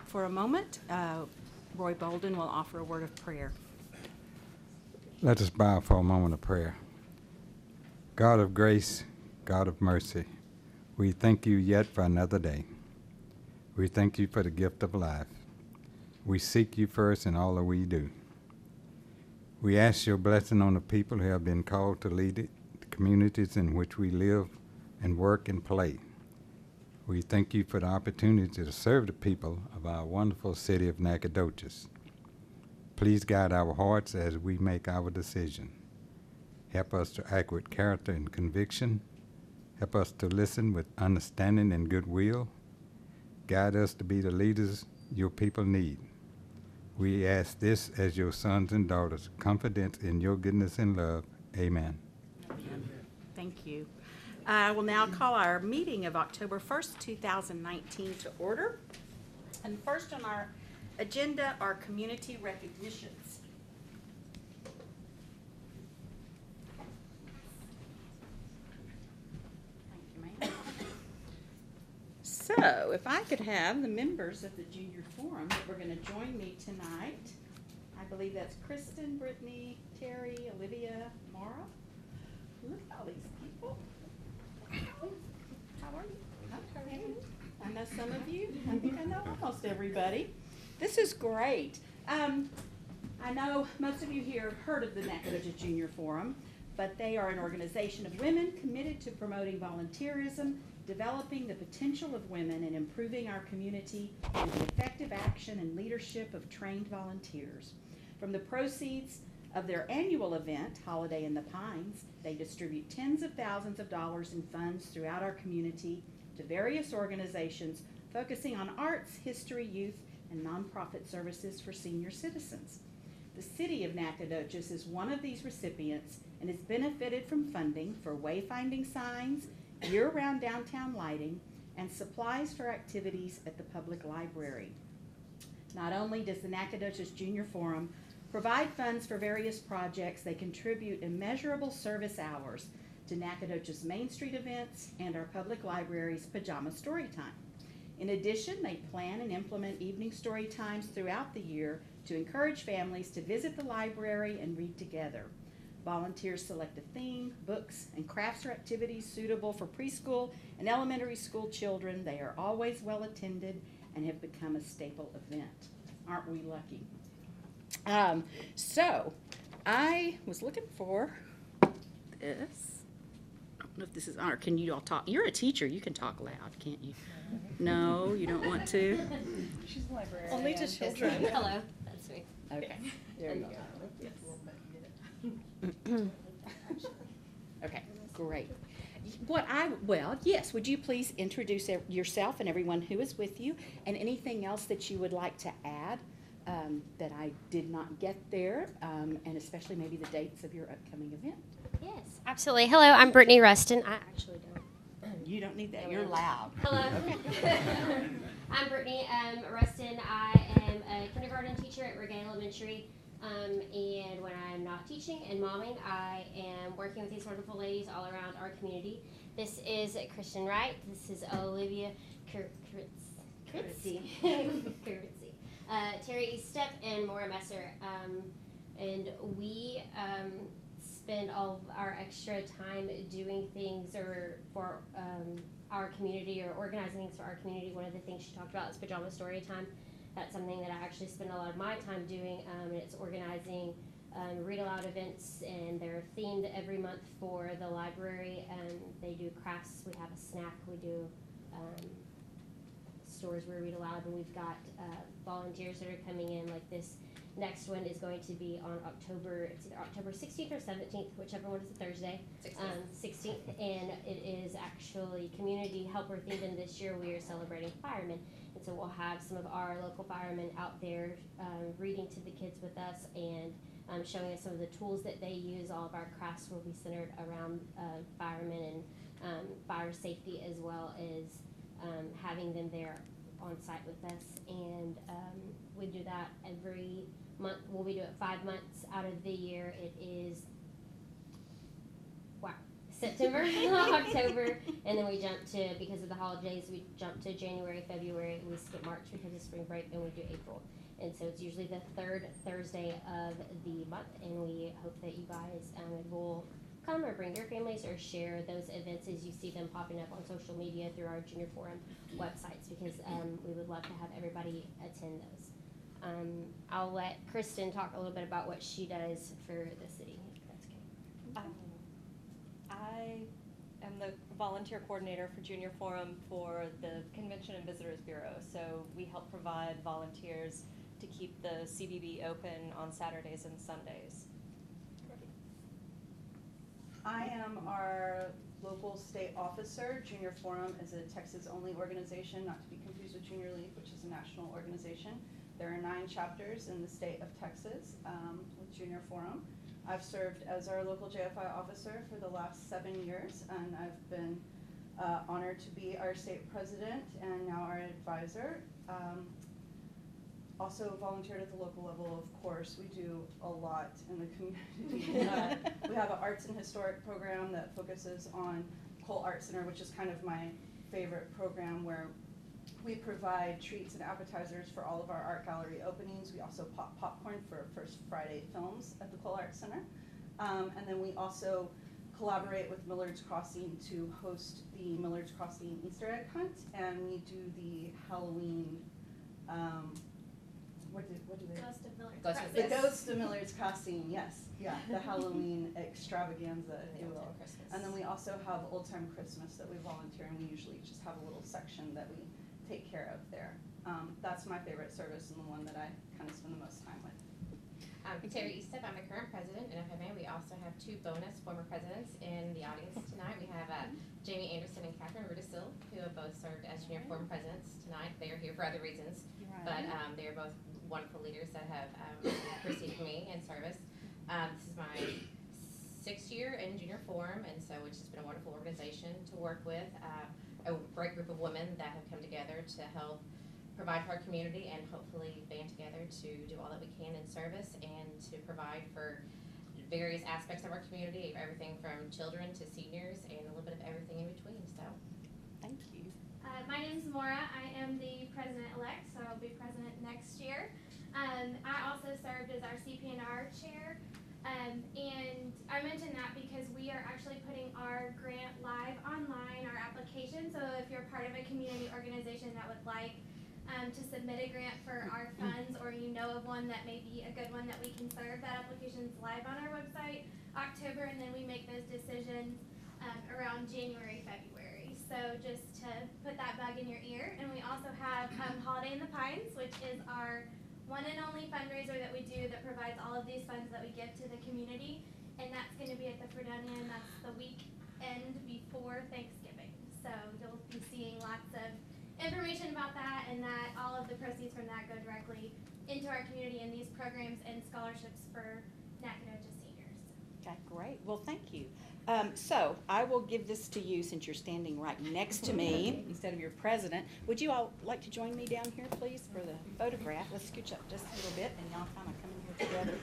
for a moment. Roy Bolden will offer a word of prayer. Let us bow for a moment of prayer. God of grace, God of mercy, we thank you yet for another day. We thank you for the gift of life. We seek you first in all that we do. We ask your blessing on the people who have been called to lead the communities in which we live and work and play. We thank you for the opportunity to serve the people of our wonderful city of Nacogdoches. Please guide our hearts as we make our decision. Help us to act with character and conviction. Help us to listen with understanding and goodwill. Guide us to be the leaders your people need. We ask this as your sons and daughters, confident in your goodness and love. Amen. Thank you. I will now call our meeting of October 1st, 2019 to order. And first on our agenda are community recognitions. Thank you, ma'am. So, if I could have the members of the Junior Forum that were going to join me tonight. I believe that's Kristen, Brittany, Terry, Olivia, Mara. Look at all these people. How are you? Okay. I know some of you. I think I know almost everybody. This is great. I know most of you here have heard of the Nacogdoches Junior Forum, but they are an organization of women committed to promoting volunteerism, developing the potential of women, and improving our community through the effective action and leadership of trained volunteers. From the proceeds of their annual event, Holiday in the Pines, they distribute tens of thousands of dollars in funds throughout our community to various organizations focusing on arts, history, youth, and nonprofit services for senior citizens. The city of Nacogdoches is one of these recipients and has benefited from funding for wayfinding signs, year-round downtown lighting, and supplies for activities at the public library. Not only does the Nacogdoches Junior Forum provide funds for various projects, they contribute immeasurable service hours to Nacogdoches MainStreet events and our public library's Pajama Storytime. In addition, they plan and implement evening story times throughout the year to encourage families to visit the library and read together. Volunteers select a theme, books, and crafts or activities suitable for preschool and elementary school children. They are always well attended and have become a staple event. Aren't we lucky? So I was looking for this. I don't know if this is on, or can you all talk? You're a teacher. You can talk loud, can't you? No, you don't want to? She's a librarian. Only to children. Hello, that's me. Okay, there you go. Okay, great. Yes, would you please introduce yourself and everyone who is with you, and anything else that you would like to add that I did not get there, and especially maybe the dates of your upcoming event. Yes, absolutely. Hello, I'm Brittany Rustin. I actually don't. You don't need that. You're loud. Hello. I'm Brittany Rustin. I am a kindergarten teacher at Regale Elementary. And when I'm not teaching and momming, I am working with these wonderful ladies all around our community. This is Kristen Wright. This is Olivia Kurtzy. Terry Eastep and Maura Messer. And we spend all of our extra time doing things for our community, or organizing things for our community. One of the things she talked about is Pajama Story Time. That's something that I actually spend a lot of my time doing, and it's organizing read-aloud events, and they're themed every month for the library. They do crafts, we have a snack, we do stories we read aloud, and we've got volunteers that are coming in. Like this next one is going to be on it's either October 16th or 17th, whichever one is a Thursday. 16th, and it is actually community helper themed, and this year we are celebrating firemen. And so we'll have some of our local firemen out there reading to the kids with us, and showing us some of the tools that they use. All of our crafts will be centered around firemen and fire safety, as well as having them there on site with us. And we do that every month. Well, we do it 5 months out of the year. It is September, October, and then we jump to, because of the holidays, we jump to January, February, we skip March because of spring break, and we do April. And so it's usually the third Thursday of the month, and we hope that you guys will come or bring your families or share those events as you see them popping up on social media through our Junior Forum websites, because we would love to have everybody attend those. I'll let Kristen talk a little bit about what she does for the city. If that's okay. I am the volunteer coordinator for Junior Forum for the Convention and Visitors Bureau. So we help provide volunteers to keep the CBB open on Saturdays and Sundays. I am our local state officer. Junior Forum is a Texas-only organization, not to be confused with Junior League, which is a national organization. There are 9 chapters in the state of Texas with Junior Forum. I've served as our local JFI officer for the last 7 years, and I've been honored to be our state president and now our advisor. Also volunteered at the local level, of course. We do a lot in the community. We have an arts and historic program that focuses on Cole Art Center, which is kind of my favorite program, where we provide treats and appetizers for all of our art gallery openings. We also pop popcorn for First Friday films at the Cole Art Center. And then we also collaborate with Millard's Crossing to host the Millard's Crossing Easter egg hunt, and we do the Halloween, what do they? Ghost of Miller's Ghost of Crossing. The Yes. Ghost of Millard's Crossing, yes, yeah, the Halloween extravaganza, if you will. And then we also have Old Time Christmas that we volunteer, and we usually just have a little section that we take care of there. That's my favorite service and the one that I kind of spend the most time with. Terry Eastep, I'm the current president, and if I may, we also have 2 bonus former presidents in the audience tonight. We have Jamie Anderson and Catherine Rudisil, who have both served as Junior Forum presidents tonight. They are here for other reasons, but they are both wonderful leaders that have preceded me in service. This is my 6th year in Junior Forum, and so it's just been a wonderful organization to work with. A great group of women that have come together to help provide for our community and hopefully band together to do all that we can in service and to provide for various aspects of our community, everything from children to seniors and a little bit of everything in between. So, Thank you. My name is Maura. I am the president-elect, so I'll be president next year. I also served as our CP&R chair. And I mention that because we are actually putting our grant live online, our application. So if you're part of a community organization that would like to submit a grant for our funds, or you know of one that may be a good one that we can serve, that application's live on our website October, and then we make those decisions around January, February. So just to put that bug in your ear. And we also have Holiday in the Pines, which is our one and only fundraiser that we do that provides all of these funds that we give to the community. And that's going to be at the Fredonia, and that's the weekend before Thanksgiving. So you'll be seeing lots of information about that, and that all of the proceeds from that go directly into our community and these programs and scholarships for Nacogdoches seniors. Okay, great. Well, thank you. So I will give this to you since you're standing right next to me instead of your president. Would you all like to join me down here, please, for the photograph? Let's scooch up just a little bit, and y'all kind of come in here together.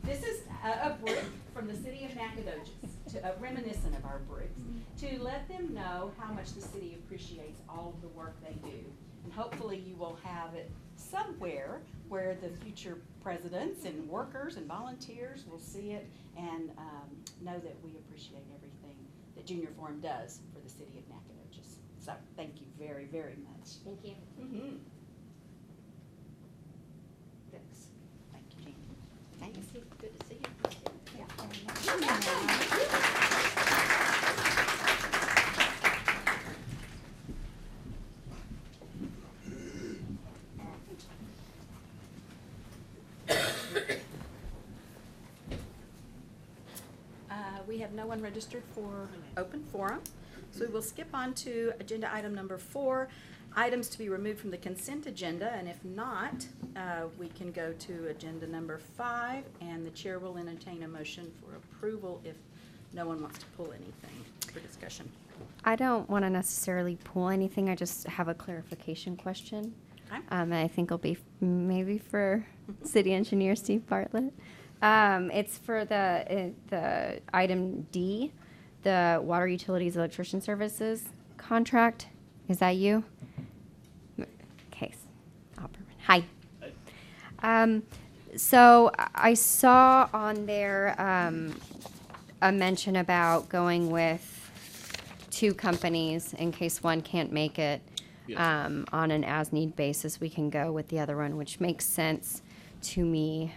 This is a brick from the city of Nacogdoches, reminiscent of our bricks, to let them know how much the city appreciates all of the work they do. And hopefully you will have it somewhere where the future presidents and workers and volunteers will see it and know that we appreciate everything that Junior Forum does for the city of Nacogdoches. So thank you very, very much. Thank you. Mm-hmm. Thanks. Thank you, Jean. Thanks. Good to see you. We have no one registered for open forum, so we will skip on to agenda item number 4, items to be removed from the consent agenda, and if not, we can go to agenda number 5, and the chair will entertain a motion for approval if no one wants to pull anything for discussion. I don't want to necessarily pull anything. I just have a clarification question. Okay. And I think it'll be maybe for City Engineer Steve Bartlett. It's for the item D, the water utilities electrician services contract. Is that you? Okay. Hi. So I saw on there a mention about going with 2 companies in case one can't make it. Yes. On an as-need basis, we can go with the other one, which makes sense to me.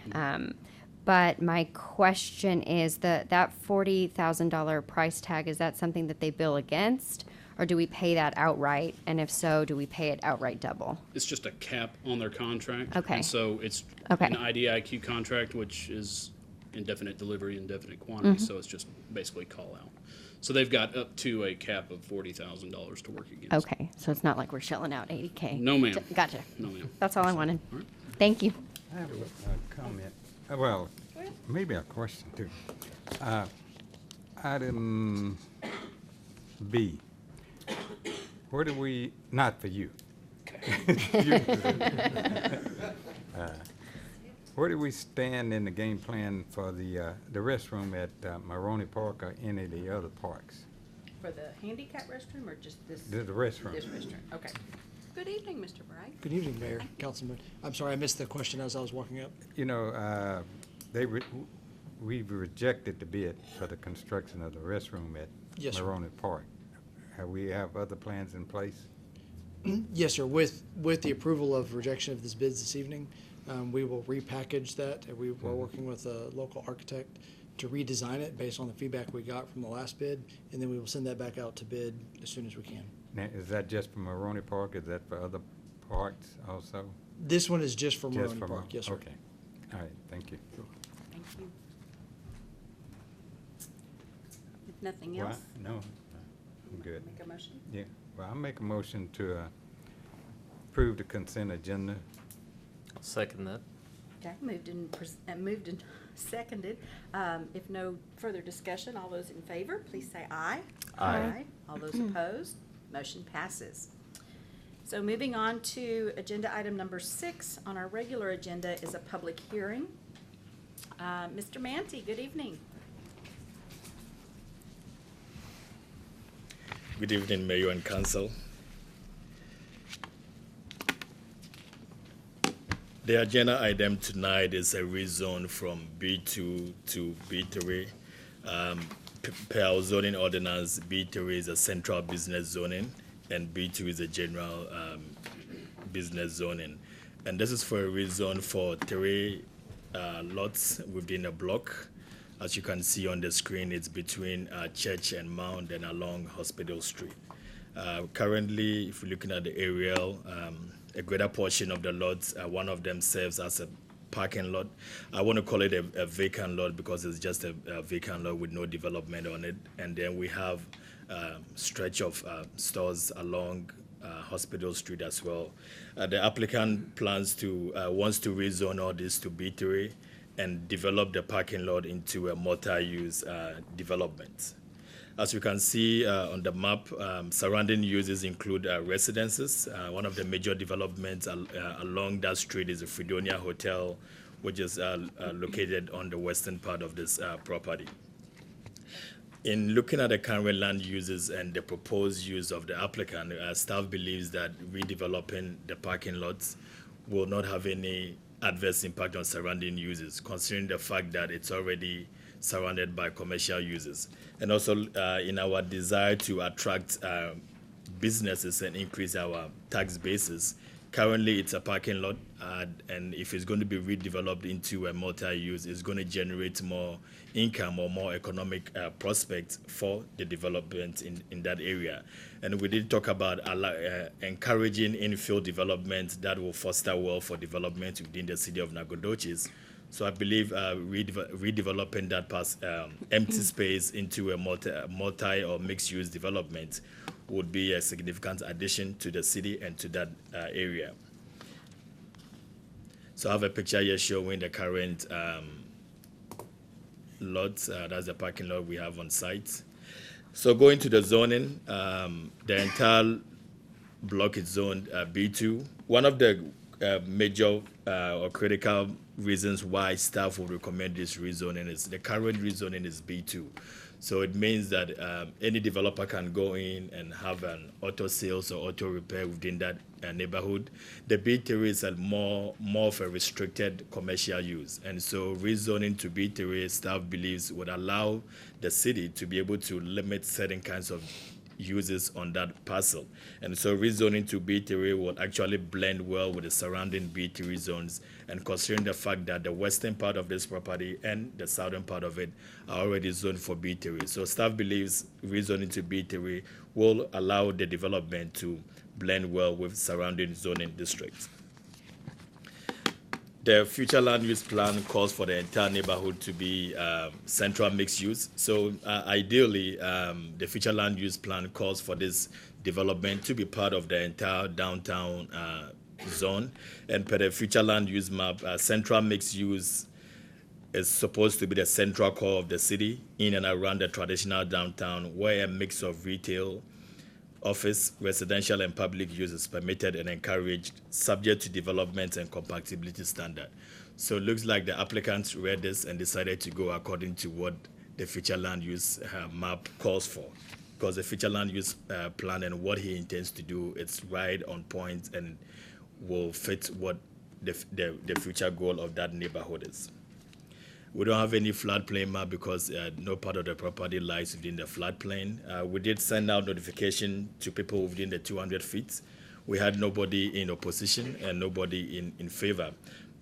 But my question is that $40,000 price tag, is that something that they bill against? Or do we pay that outright? And if so, do we pay it outright double? It's just a cap on their contract. Okay. And so it's Okay. an IDIQ contract, which is indefinite delivery, indefinite quantity, so it's just basically call out. So they've got up to a cap of $40,000 to work against. Okay, so it's not like we're shelling out 80K. No, ma'am. Gotcha. No, ma'am. That's all I wanted. All right. Thank you. I have a comment. Well, maybe a question too. Item B. Where do we, not for you. Where do we stand in the game plan for the restroom at Maroney Park or any of the other parks? For the handicap restroom or just this? The restroom. This restroom, okay. Good evening, Mr. Bright. Good evening, Mayor, Councilman. I'm sorry, I missed the question as I was walking up. You know, we've rejected the bid for the construction of the restroom at Yes, sir. Maroney Park. Have we have other plans in place? Yes, sir. With the approval of rejection of this bids this evening, we will repackage that. And we're working with a local architect to redesign it based on the feedback we got from the last bid, and then we will send that back out to bid as soon as we can. Now, is that just for Maroney Park? Is that for other parks also? This one is just for Just Maroney for Park, yes, sir. Okay. All right, thank you. Thank you. If nothing Well, else, no, I'm good. make a motion. Yeah, well, I'll make a motion to approve the consent agenda. I'll second that. Okay, moved and seconded. If no further discussion, all those in favor, please say aye. Aye. All those opposed, motion passes. So moving on to agenda item number 6 on our regular agenda is a public hearing. Mr. Manti, good evening. Good evening, Mayor and Council. The agenda item tonight is a rezone from B2 to B3. Per our zoning ordinance, B3 is a central business zoning, and B2 is a general business zoning. And this is for a rezone for 3 lots within a block. As you can see on the screen, it's between Church and Mount and along Hospital Street. Currently, if you're looking at the aerial, a greater portion of the lots, one of them serves as a parking lot. I want to call it a vacant lot because it's just a vacant lot with no development on it. And then we have a stretch of stores along Hospital Street as well. The applicant wants to rezone all this to B3 and develop the parking lot into a multi-use development. As you can see on the map, surrounding uses include residences. One of the major developments along that street is the Fredonia Hotel, which is located on the western part of this property. In looking at the current land uses and the proposed use of the applicant, staff believes that redeveloping the parking lots will not have any adverse impact on surrounding uses, considering the fact that it's already surrounded by commercial uses. And also in our desire to attract businesses and increase our tax basis, currently it's a parking lot, and if it's going to be redeveloped into a multi-use, it's going to generate more income or more economic prospects for the development in that area. And we did talk about encouraging infill development that will foster wealth for development within the city of Nacogdoches. So I believe redeveloping that empty space into a multi or mixed-use development would be a significant addition to the city and to that area. So I have a picture here showing the current lots. That's the parking lot we have on site. So going to the zoning, the entire block is zoned B2. One of the major or critical reasons why staff would recommend this rezoning is the current rezoning is B2. So it means that any developer can go in and have an auto sales or auto repair within that neighborhood. The B3 is a more of a restricted commercial use. And so rezoning to B3, staff believes, would allow the city to be able to limit certain kinds of uses on that parcel. And so rezoning to B3 will actually blend well with the surrounding B3 zones, and considering the fact that the western part of this property and the southern part of it are already zoned for B3. So staff believes rezoning to B3 will allow the development to blend well with surrounding zoning districts. The future land use plan calls for the entire neighborhood to be central mixed use. So ideally, the future land use plan calls for this development to be part of the entire downtown zone. And per the future land use map, central mixed use is supposed to be the central core of the city in and around the traditional downtown, where a mix of retail, office, residential, and public use is permitted and encouraged, subject to development and compatibility standard. So it looks like the applicants read this and decided to go according to what the future land use map calls for, because the future land use plan and what he intends to do, it's right on point and will fit what the future goal of that neighborhood is. We don't have any floodplain map because no part of the property lies within the floodplain. We did send out notification to people within the 200 feet. We had nobody in opposition and nobody in favor.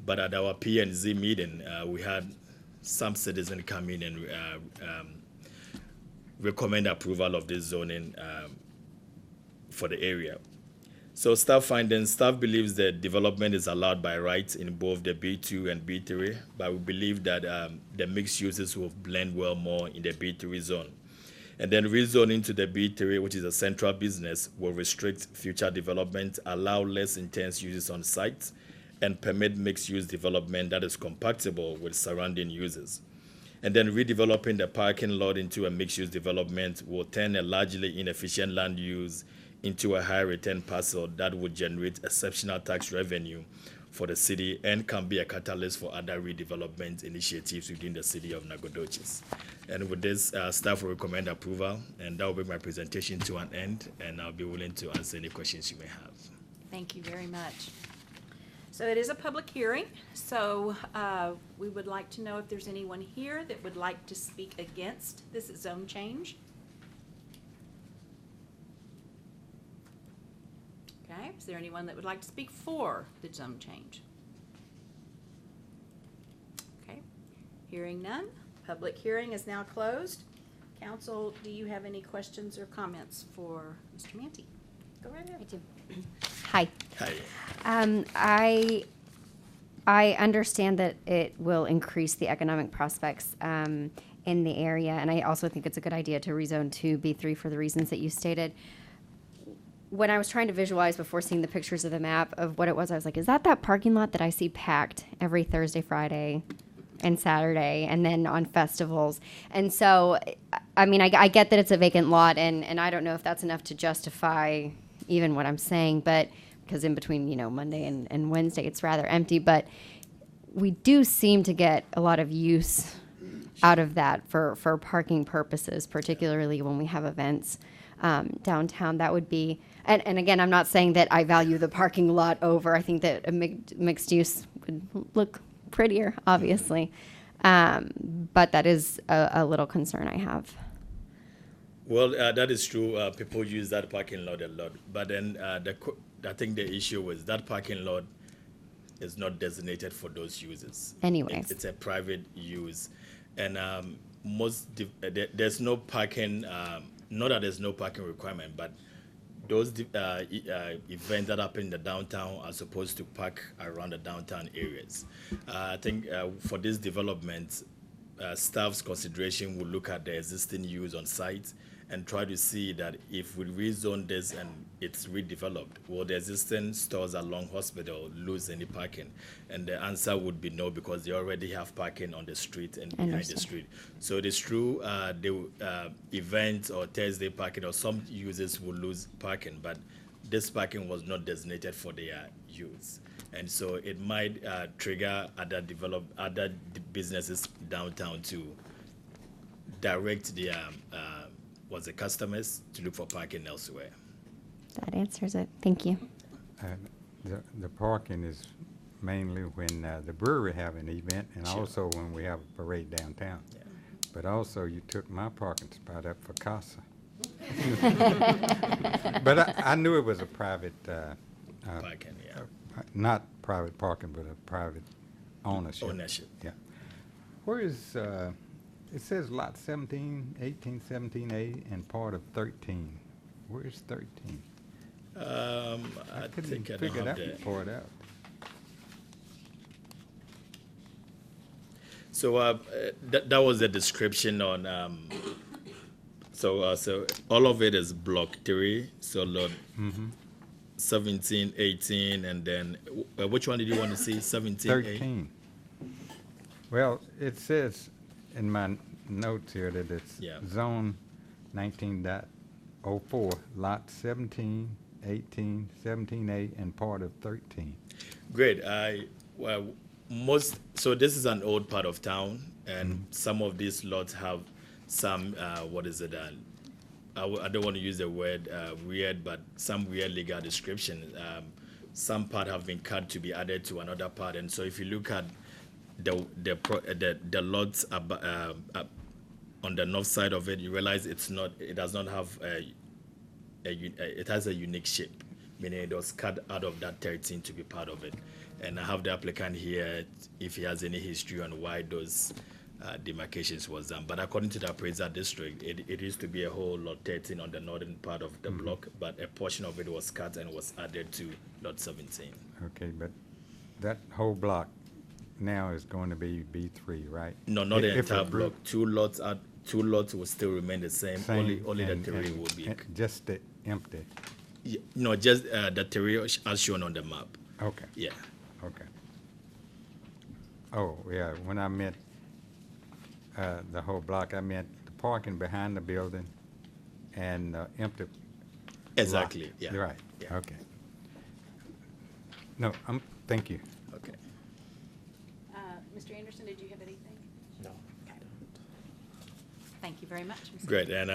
But at our P&Z meeting, we had some citizens come in and recommend approval of this zoning for the area. So staff findings, staff believes that development is allowed by right in both the B2 and B3, but we believe that the mixed uses will blend well more in the B3 zone. And then rezoning to the B3, which is a central business, will restrict future development, allow less intense uses on site, and permit mixed use development that is compatible with surrounding uses. And then redeveloping the parking lot into a mixed use development will turn a largely inefficient land use into a high return parcel that would generate exceptional tax revenue for the city and can be a catalyst for other redevelopment initiatives within the city of Nacogdoches. And with this, staff will recommend approval, and that will bring my presentation to an end, and I'll be willing to answer any questions you may have. Thank you very much. So it is a public hearing, so we would like to know if there's anyone here that would like to speak against this zone change. Okay, is there anyone that would like to speak for the zone change? Okay, hearing none, public hearing is now closed. Council, do you have any questions or comments for Mr. Manti? Go right ahead. I do. Hi. Hi. I understand that it will increase the economic prospects in the area, and I also think it's a good idea to rezone to B3 for the reasons that you stated. When I was trying to visualize before seeing the pictures of the map of what it was, I was like, is that parking lot that I see packed every Thursday, Friday, and Saturday, and then on festivals? And so, I mean, I get that it's a vacant lot, and I don't know if that's enough to justify even what I'm saying, but because in between, Monday and Wednesday, it's rather empty, but we do seem to get a lot of use out of that for parking purposes, particularly when we have events downtown. That would be, and again, I'm not saying that I value the parking lot over. I think that a mixed use would look prettier, obviously, but that is a little concern I have. Well, that is true. People use that parking lot a lot. But then I think the issue was that parking lot is not designated for those uses. Anyways. It's a private use. And there's no parking, not that there's no parking requirement, but those events that happen in the downtown are supposed to park around the downtown areas. I think for this development, staff's consideration will look at the existing use on site and try to see that if we rezone this and it's redeveloped, will the existing stores along Hospital lose any parking? And the answer would be no, because they already have parking on the street and behind the street. So it is true, the event or Thursday parking or some users will lose parking, but this parking was not designated for their use. And so it might trigger other businesses downtown to direct the customers to look for parking elsewhere. That answers it. Thank you. The parking is mainly when the brewery have an event, and Sure. also when we have a parade downtown. Yeah. But also, you took my parking spot up for Casa. But I knew it was a private, Parking, yeah. not private parking, but a private ownership. Ownership. Yeah. Where is, it says lot 17, 18, 17A, and part of 13. Where is 13? I couldn't think I don't figure have that the. part out. So that was the description on. So all of it is block 3. So lot 17, 18, and then which one did you want to see? 17, 13. Well, it says in my notes here that it's Yeah. zone 19.04, lot 17, 18, 17A, and part of 13. Great. So this is an old part of town, and some of these lots have some I don't want to use the word weird, but some weird legal description. Some part have been cut to be added to another part, and so if you look at the lots on the north side of it, you realize it does not have it has a unique shape, meaning it was cut out of that 13 to be part of it. And I have the applicant here if he has any history on why those demarcations was done. But according to the appraiser district, it used to be a whole lot 13 on the northern part of the block, but a portion of it was cut and was added to lot 17. Okay, but that whole block now is going to be B3, right? No, not the If entire approved. block. Two lots will still remain the same. Only the and- terrain will be. and just the empty. No, just the terrain as shown on the map. Okay, Yeah. okay. Oh, yeah, when I meant the whole block, I meant the parking behind the building and empty. Exactly. lot. Yeah. You're right, Yeah. okay. No, thank you. Okay. Mr. Anderson, did you have anything? No. Thank you very much. Mr. Great. And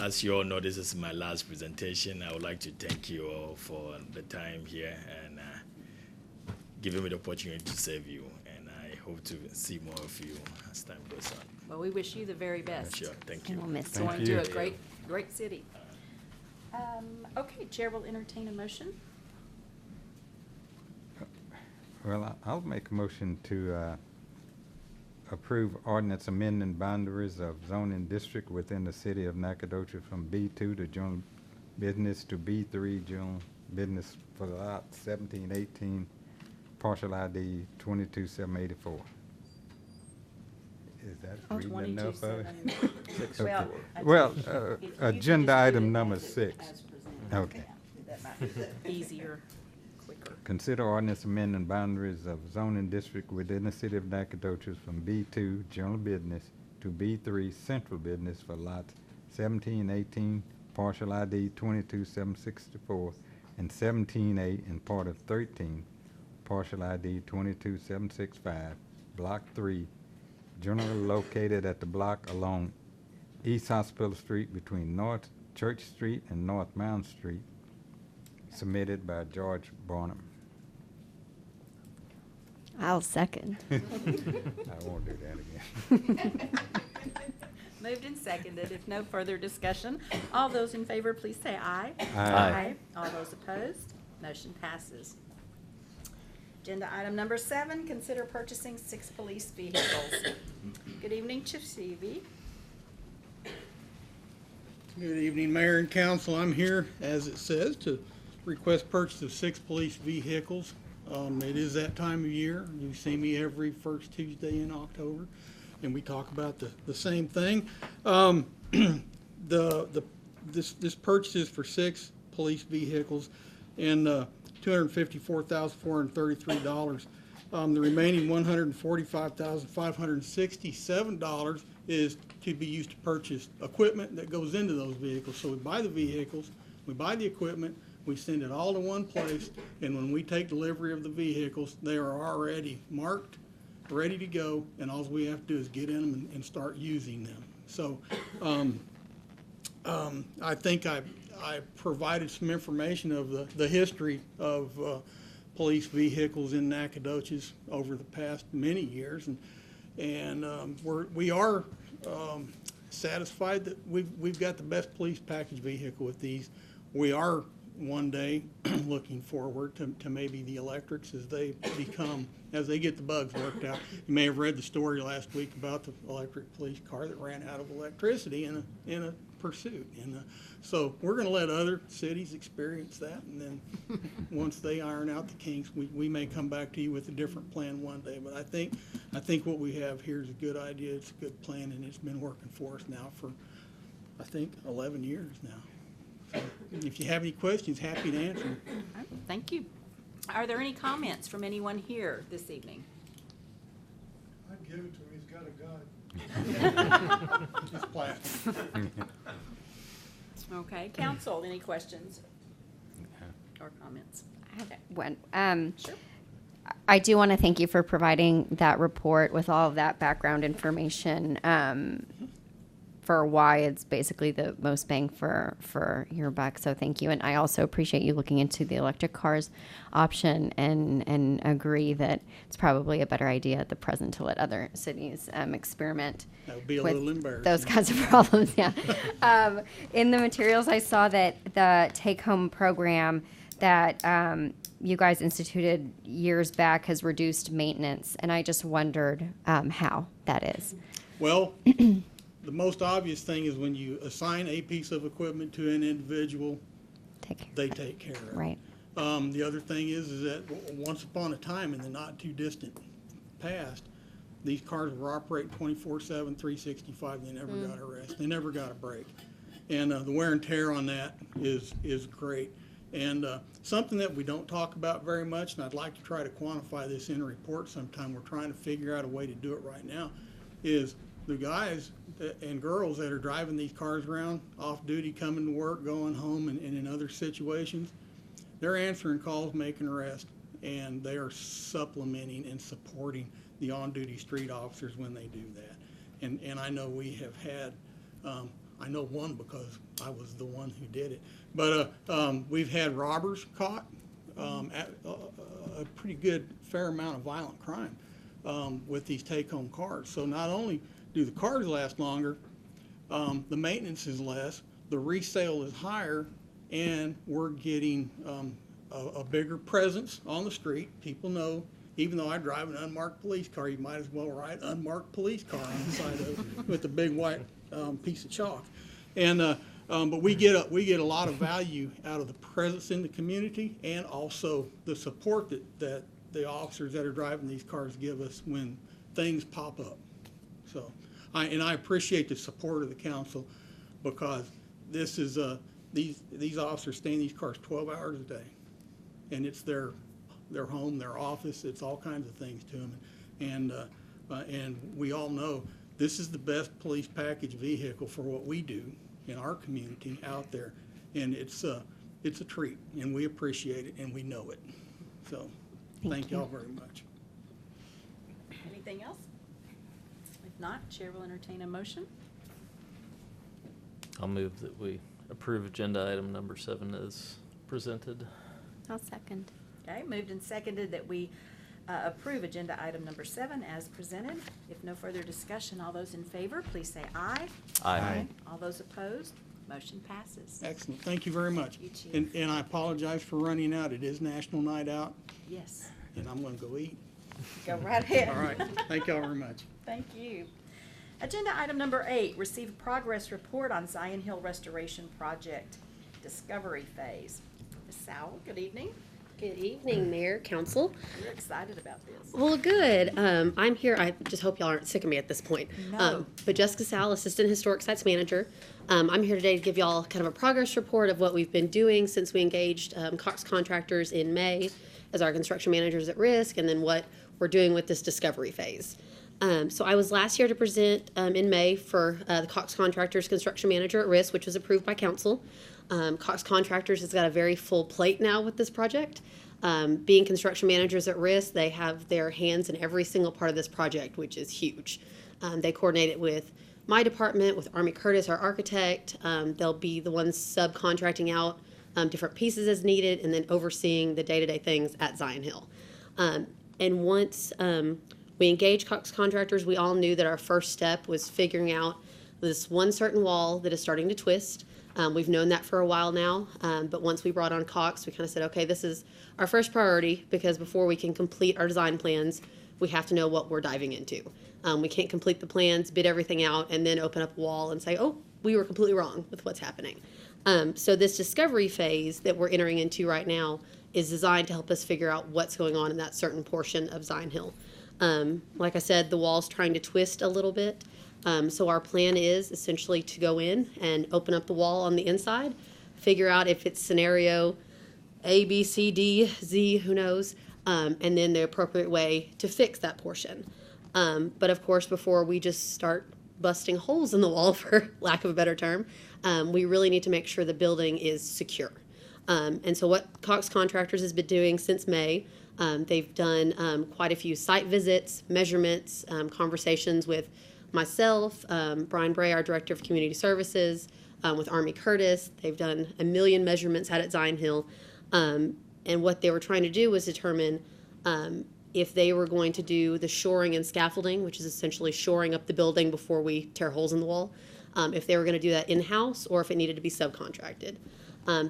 as you all know, this is my last presentation. I would like to thank you all for the time here and giving me the opportunity to serve you. And I hope to see more of you as time goes on. Well, we wish you the very best. Sure. Thank And you. we'll miss Thank you. Going to you. a great city. Okay, Chair will entertain a motion. Well, I'll make a motion to approve ordinance amending boundaries of zoning district within the city of Nacogdoches from B2 to general business to B3 general business for lot 1718, partial ID 22784. Is that reading enough of it? 22,784. Well, If you could agenda just do item it number as 6. presented, Okay. that might be easier, quicker. Consider ordinance amending boundaries of zoning district within the city of Nacogdoches from B2 general business to B3 central business for lots 1718, partial ID 22764, and 17A and part of 13, partial ID 22765, block 3, generally located at the block along East Hospital Street between North Church Street and North Mound Street, submitted by George Barnum. I'll second. I won't do that again. Moved and seconded. If no further discussion, all those in favor, please say aye. Aye. All those opposed, motion passes. Agenda item number 7, consider purchasing 6 police vehicles. Good evening, Chief Seavey. Good evening, Mayor and Council. I'm here, as it says, to request purchase of 6 police vehicles. It is that time of year. You see me every first Tuesday in October, and we talk about the same thing. This purchase is for 6 police vehicles and $254,433. The remaining $145,567 is to be used to purchase equipment that goes into those vehicles. So we buy the vehicles, we buy the equipment, we send it all to one place, and when we take delivery of the vehicles, they are already marked, ready to go, and all we have to do is get in them and start using them. So I think I provided some information of the history of police vehicles in Nacogdoches over the past many years, and we are satisfied that we've got the best police package vehicle with these. We are one day looking forward to maybe the electrics as they get the bugs worked out. You may have read the story last week about the electric police car that ran out of electricity in a pursuit. And so we're going to let other cities experience that, and then once they iron out the kinks, we may come back to you with a different plan one day. But I think what we have here is a good idea. It's a good plan, and it's been working for us now for, I think, 11 years now. So if you have any questions, happy to answer them. All right, thank you. Are there any comments from anyone here this evening? I'd give it to him. He's got a gun. It's plastic. Okay, council, any questions or comments? Sure. I do want to thank you for providing that report with all of that background information for why it's basically the most bang for your buck. So thank you. And I also appreciate you looking into the electric cars option and agree that it's probably a better idea at the present to let other cities experiment. That would be a with little embarrassing. those kinds of problems, yeah. In the materials, I saw that the take-home program that you guys instituted years back has reduced maintenance, and I just wondered how that is. Well, the most obvious thing is when you assign a piece of equipment to an individual, they take care of it. Right. The other thing is that once upon a time in the not too distant past, these cars were operating 24/7, 365. They never got a rest. They never got a break. And the wear and tear on that is great. And something that we don't talk about very much, and I'd like to try to quantify this in a report sometime, we're trying to figure out a way to do it right now, is the guys and girls that are driving these cars around, off duty, coming to work, going home, and in other situations, they're answering calls, making arrests, and they are supplementing and supporting the on-duty street officers when they do that. And I know we have had, I know one because I was the one who did it, but we've had robbers caught, at a pretty good fair amount of violent crime with these take-home cars. So not only do the cars last longer, the maintenance is less, the resale is higher, and we're getting a bigger presence on the street. People know, even though I drive an unmarked police car, you might as well write unmarked police car on the side of it with a big white piece of chalk. And but we get a lot of value out of the presence in the community, and also the support that the officers that are driving these cars give us when things pop up. So, I appreciate the support of the council, because this is these officers stay in these cars 12 hours a day, and it's their home, their office. It's all kinds of things to them, and we all know this is the best police package vehicle for what we do in our community out there, and it's a treat, and we appreciate it, and we know it. So, thank y'all very much. Anything else? If not, Chair will entertain a motion. I'll move that we approve agenda item number 7 as presented. I'll second. Okay, moved and seconded that we approve agenda item number 7 as presented. If no further discussion, all those in favor, please say aye. Aye. All those opposed, motion passes. Excellent. Thank you very much. You, Chief. And I apologize for running out. It is National Night Out, Yes, and I'm going to go eat. go right ahead. All right. Thank y'all very much. Thank you. Agenda item number 8, receive progress report on Zion Hill Restoration Project Discovery Phase. Ms. Sowell, good evening. Good evening, Mayor, Council. We're excited about this. Well, good. I'm here. I just hope y'all aren't sick of me at this point. No. But Jessica Sowell, Assistant Historic Sites Manager. I'm here today to give y'all kind of a progress report of what we've been doing since we engaged Cox Contractors in May as our construction managers at risk, and then what we're doing with this discovery phase. So I was last year to present in May for the Cox Contractors Construction Manager at Risk, which was approved by Council. Cox Contractors has got a very full plate now with this project. Being construction managers at risk, they have their hands in every single part of this project, which is huge. They coordinate it with my department with Army Curtis, our architect. They'll be the ones subcontracting out different pieces as needed, and then overseeing the day-to-day things at Zion Hill. And once we engaged Cox Contractors, we all knew that our first step was figuring out this one certain wall that is starting to twist. We've known that for a while now, but once we brought on Cox, we kind of said, okay, this is our first priority, because before we can complete our design plans, we have to know what we're diving into. We can't complete the plans, bid everything out, and then open up a wall and say, oh, we were completely wrong with what's happening. So this discovery phase that we're entering into right now is designed to help us figure out what's going on in that certain portion of Zion Hill. Like I said, the wall's trying to twist a little bit. So our plan is essentially to go in and open up the wall on the inside, figure out if it's scenario A, B, C, D, Z, who knows, and then the appropriate way to fix that portion. But of course, before we just start busting holes in the wall, for lack of a better term, we really need to make sure the building is secure. And so what Cox Contractors has been doing since May, they've done quite a few site visits, measurements, conversations with myself, Brian Bray, our Director of Community Services, with Army Curtis. They've done 1 million measurements out at Zion Hill. And what they were trying to do was determine if they were going to do the shoring and scaffolding, which is essentially shoring up the building before we tear holes in the wall, if they were going to do that in-house or if it needed to be subcontracted.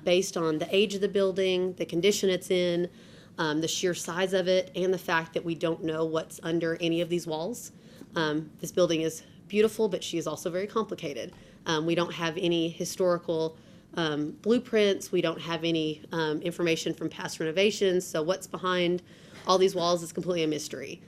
Based on the age of the building, the condition it's in, the sheer size of it, and the fact that we don't know what's under any of these walls. This building is beautiful, but she is also very complicated. We don't have any historical blueprints. We don't have any information from past renovations. So what's behind all these walls is completely a mystery.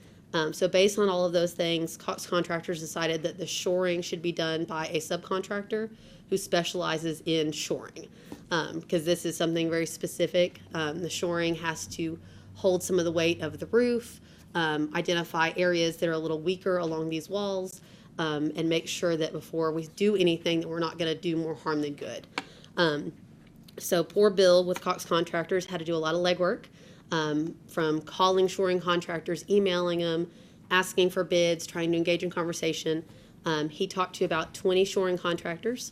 So based on all of those things, Cox Contractors decided that the shoring should be done by a subcontractor who specializes in shoring, because this is something very specific. The shoring has to hold some of the weight of the roof, identify areas that are a little weaker along these walls, and make sure that before we do anything that we're not going to do more harm than good. So poor Bill with Cox Contractors had to do a lot of legwork, from calling shoring contractors, emailing them, asking for bids, trying to engage in conversation. He talked to about 20 shoring contractors.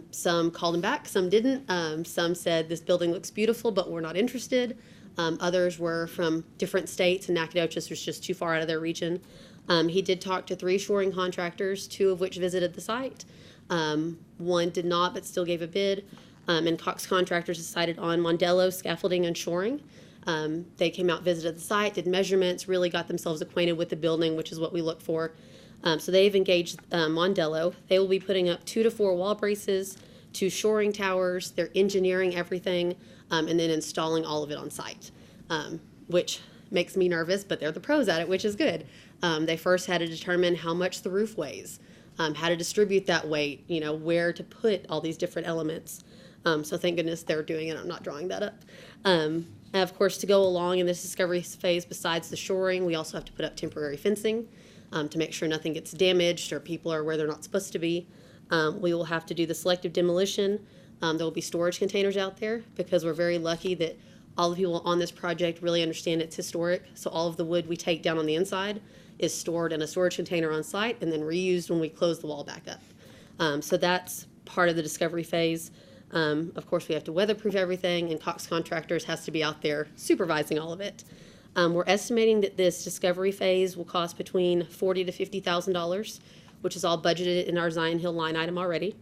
Some called him back, some didn't. Some said this building looks beautiful, but we're not interested. Others were from different states, and Nacogdoches was just too far out of their region. He did talk to 3 shoring contractors, 2 of which visited the site. One did not, but still gave a bid. And Cox Contractors decided on Mondello scaffolding and shoring. They came out, visited the site, did measurements, really got themselves acquainted with the building, which is what we look for. So they've engaged Mondello. They will be putting up 2 to 4 wall braces, 2 shoring towers. They're engineering everything, and then installing all of it on site, which makes me nervous, but they're the pros at it, which is good. They first had to determine how much the roof weighs, how to distribute that weight, where to put all these different elements. So thank goodness they're doing it. I'm not drawing that up. And of course, to go along in this discovery phase, besides the shoring, we also have to put up temporary fencing to make sure nothing gets damaged or people are where they're not supposed to be. We will have to do the selective demolition. There will be storage containers out there, because we're very lucky that all the people on this project really understand it's historic. So all of the wood we take down on the inside is stored in a storage container on site and then reused when we close the wall back up. So that's part of the discovery phase. Of course, we have to weatherproof everything, and Cox Contractors has to be out there supervising all of it. We're estimating that this discovery phase will cost between $40,000 to $50,000, which is all budgeted in our Zion Hill line item already.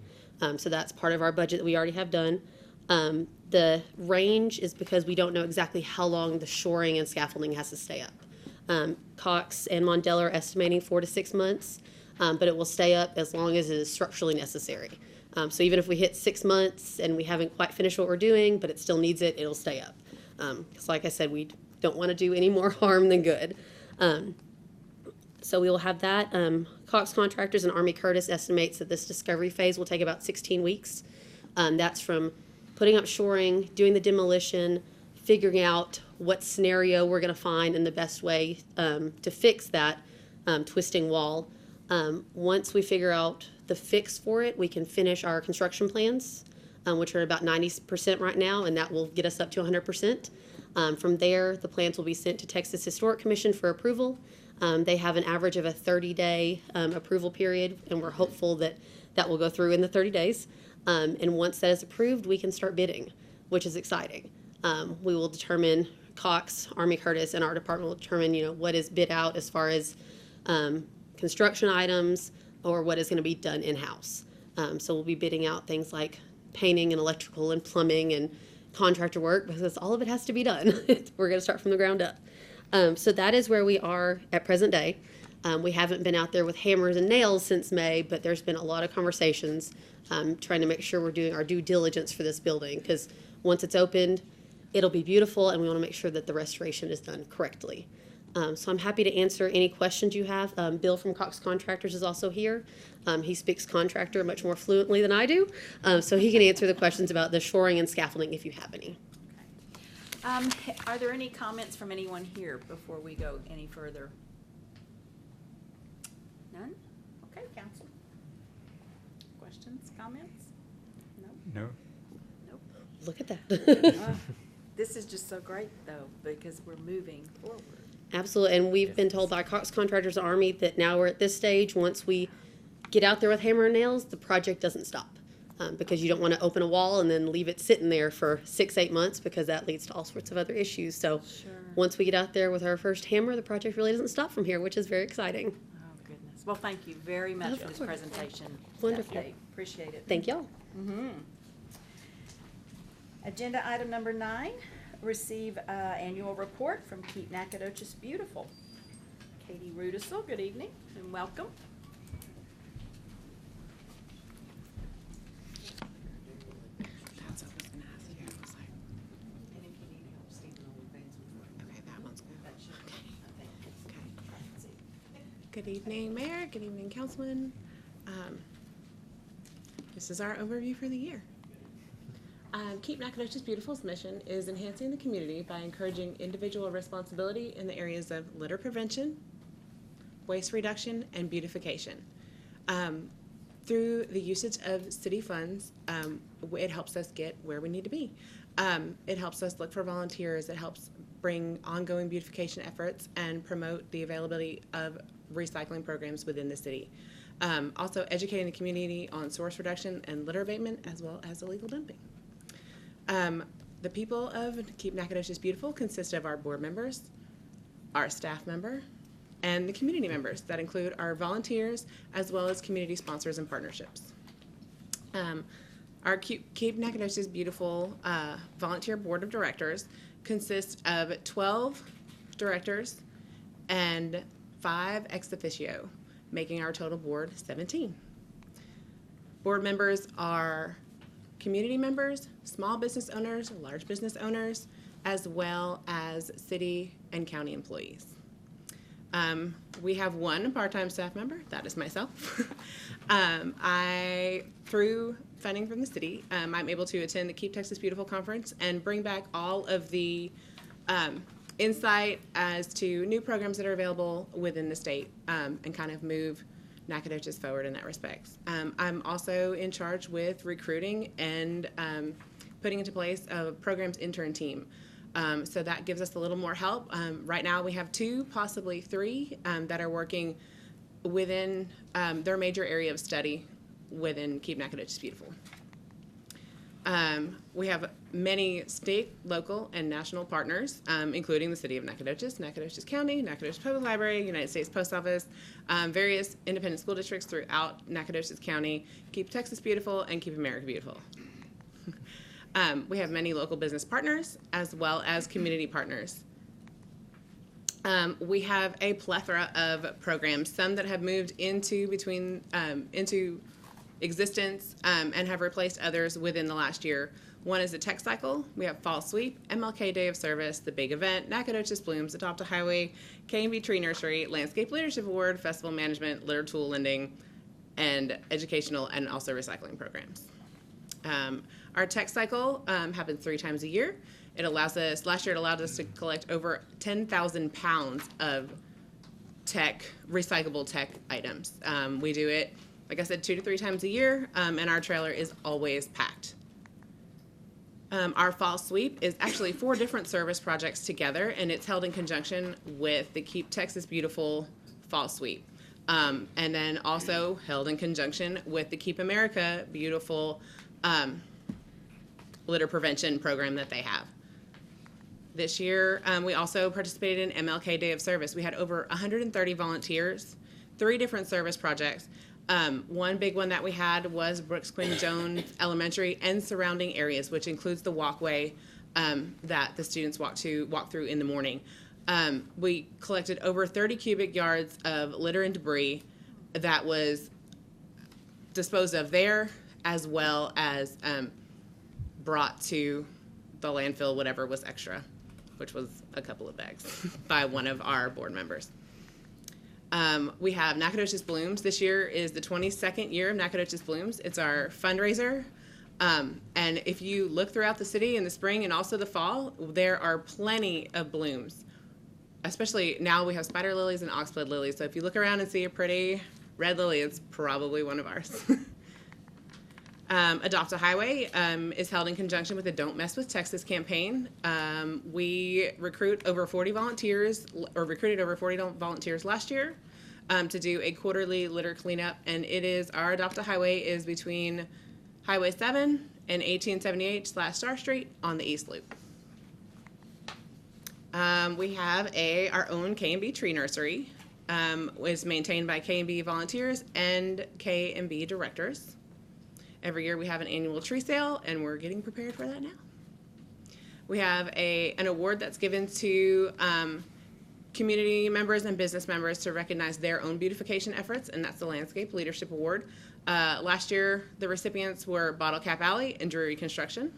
So that's part of our budget that we already have done. The range is because we don't know exactly how long the shoring and scaffolding has to stay up. Cox and Mondello are estimating 4 to 6 months, but it will stay up as long as it is structurally necessary. So even if we hit 6 months and we haven't quite finished what we're doing, but it still needs it, it'll stay up. Because like I said, we don't want to do any more harm than good. So we will have that. Cox Contractors and Army Curtis estimates that this discovery phase will take about 16 weeks. That's from putting up shoring, doing the demolition, figuring out what scenario we're going to find and the best way to fix that twisting wall. Once we figure out the fix for it, we can finish our construction plans, which are about 90% right now, and that will get us up to 100%. From there, the plans will be sent to Texas Historic Commission for approval, They have an average of a 30-day approval period, and we're hopeful that that will go through in the 30 days. And once that is approved, we can start bidding, which is exciting. We will determine, Cox, Army Curtis, and our department will determine, what is bid out as far as construction items or what is going to be done in-house. So we'll be bidding out things like painting and electrical and plumbing and contractor work, because all of it has to be done. We're going to start from the ground up. So that is where we are at present day. We haven't been out there with hammers and nails since May, but there's been a lot of conversations trying to make sure we're doing our due diligence for this building, because once it's opened, it'll be beautiful, and we want to make sure that the restoration is done correctly. So I'm happy to answer any questions you have. Bill from Cox Contractors is also here. He speaks contractor much more fluently than I do, so he can answer the questions about the shoring and scaffolding if you have any. Are there any comments from anyone here before we go any further? None? Okay, council. Questions, comments? No? No? Nope. Look at that. This is just so great, though, because we're moving forward. Absolutely, and we've been told by Cox Contractors Army that now we're at this stage. Once we get out there with hammer and nails, the project doesn't stop. Because you don't want to open a wall and then leave it sitting there for 6-8 months, because that leads to all sorts of other issues. So once we get out there with our first hammer, the project really doesn't stop from here, which is very exciting. Oh, goodness. Well, thank you very much Of for this course. presentation. Wonderful. Stephanie. Appreciate it. Thank y'all. Agenda item number 9, receive annual report from Keep Nacogdoches Beautiful. Katie Rudisill, good evening and welcome. That's what I was gonna ask you. I was like, and if you need help Stephen on the things okay, that one's good. Okay. Good evening, Mayor. Good evening, Councilman. This is our overview for the year. Keep Nacogdoches Beautiful's mission is enhancing the community by encouraging individual responsibility in the areas of litter prevention, waste reduction, and beautification. Through the usage of city funds, it helps us get where we need to be. It helps us look for volunteers. It helps bring ongoing beautification efforts and promote the availability of recycling programs within the city. Also educating the community on source reduction and litter abatement, as well as illegal dumping. The people of Keep Nacogdoches Beautiful consist of our board members, our staff member, and the community members that include our volunteers as well as community sponsors and partnerships. Our Keep Nacogdoches Beautiful volunteer board of directors consists of 12 directors and 5 ex officio, making our total board 17. Board members are community members, small business owners, large business owners, as well as city and county employees. We have 1 part-time staff member, that is myself. Through funding from the city, I'm able to attend the Keep Texas Beautiful conference and bring back all of the insight as to new programs that are available within the state, and kind of move Nacogdoches forward in that respect. I'm also in charge with recruiting and putting into place a programs intern team. So that gives us a little more help. Right now we have 2, possibly 3, that are working within their major area of study within Keep Nacogdoches Beautiful. We have many state, local, and national partners, including the City of Nacogdoches, Nacogdoches County, Nacogdoches Public Library, United States Post Office, various independent school districts throughout Nacogdoches County, Keep Texas Beautiful, and Keep America Beautiful. We have many local business partners as well as community partners. We have a plethora of programs, some that have moved into existence and have replaced others within the last year. One is the Tech Cycle. We have Fall Sweep, MLK Day of Service, the Big Event, Nacogdoches Blooms, Adopt a Highway, K&B Tree Nursery, Landscape Leadership Award, Festival Management, Litter Tool Lending, and educational and also recycling programs. Our Tech Cycle happens 3 times a year. It allows us, last year it allowed us to collect over 10,000 pounds of recyclable tech items. We do it, like I said, 2 to 3 times a year, and our trailer is always packed. Our fall sweep is actually 4 different service projects together, and it's held in conjunction with the Keep Texas Beautiful fall sweep. And then also held in conjunction with the Keep America Beautiful litter prevention program that they have. This year, we also participated in MLK Day of Service. We had over 130 volunteers, 3 different service projects. One big one that we had was Brooks Quinn Jones Elementary and surrounding areas, which includes the walkway that the students walk through in the morning. We collected over 30 cubic yards of litter and debris that was disposed of there, as well as brought to the landfill, whatever was extra, which was a couple of bags by one of our board members. We have Nacogdoches Blooms. This year is the 22nd year of Nacogdoches Blooms. It's our fundraiser. And if you look throughout the city in the spring and also the fall, there are plenty of blooms. Especially now we have spider lilies and oxblood lilies. So if you look around and see a pretty red lily, it's probably one of ours. Adopt a Highway is held in conjunction with the Don't Mess with Texas campaign. We recruited over 40 volunteers last year to do a quarterly litter cleanup, and our Adopt a Highway is between Highway 7 and 1878/Star Street on the East Loop. We have our own K&B tree nursery. It's maintained by K&B volunteers and K&B directors. Every year we have an annual tree sale, and we're getting prepared for that now. We have an award that's given to community members and business members to recognize their own beautification efforts, and that's the Landscape Leadership Award. Last year, the recipients were Bottle Cap Alley and Drury Construction.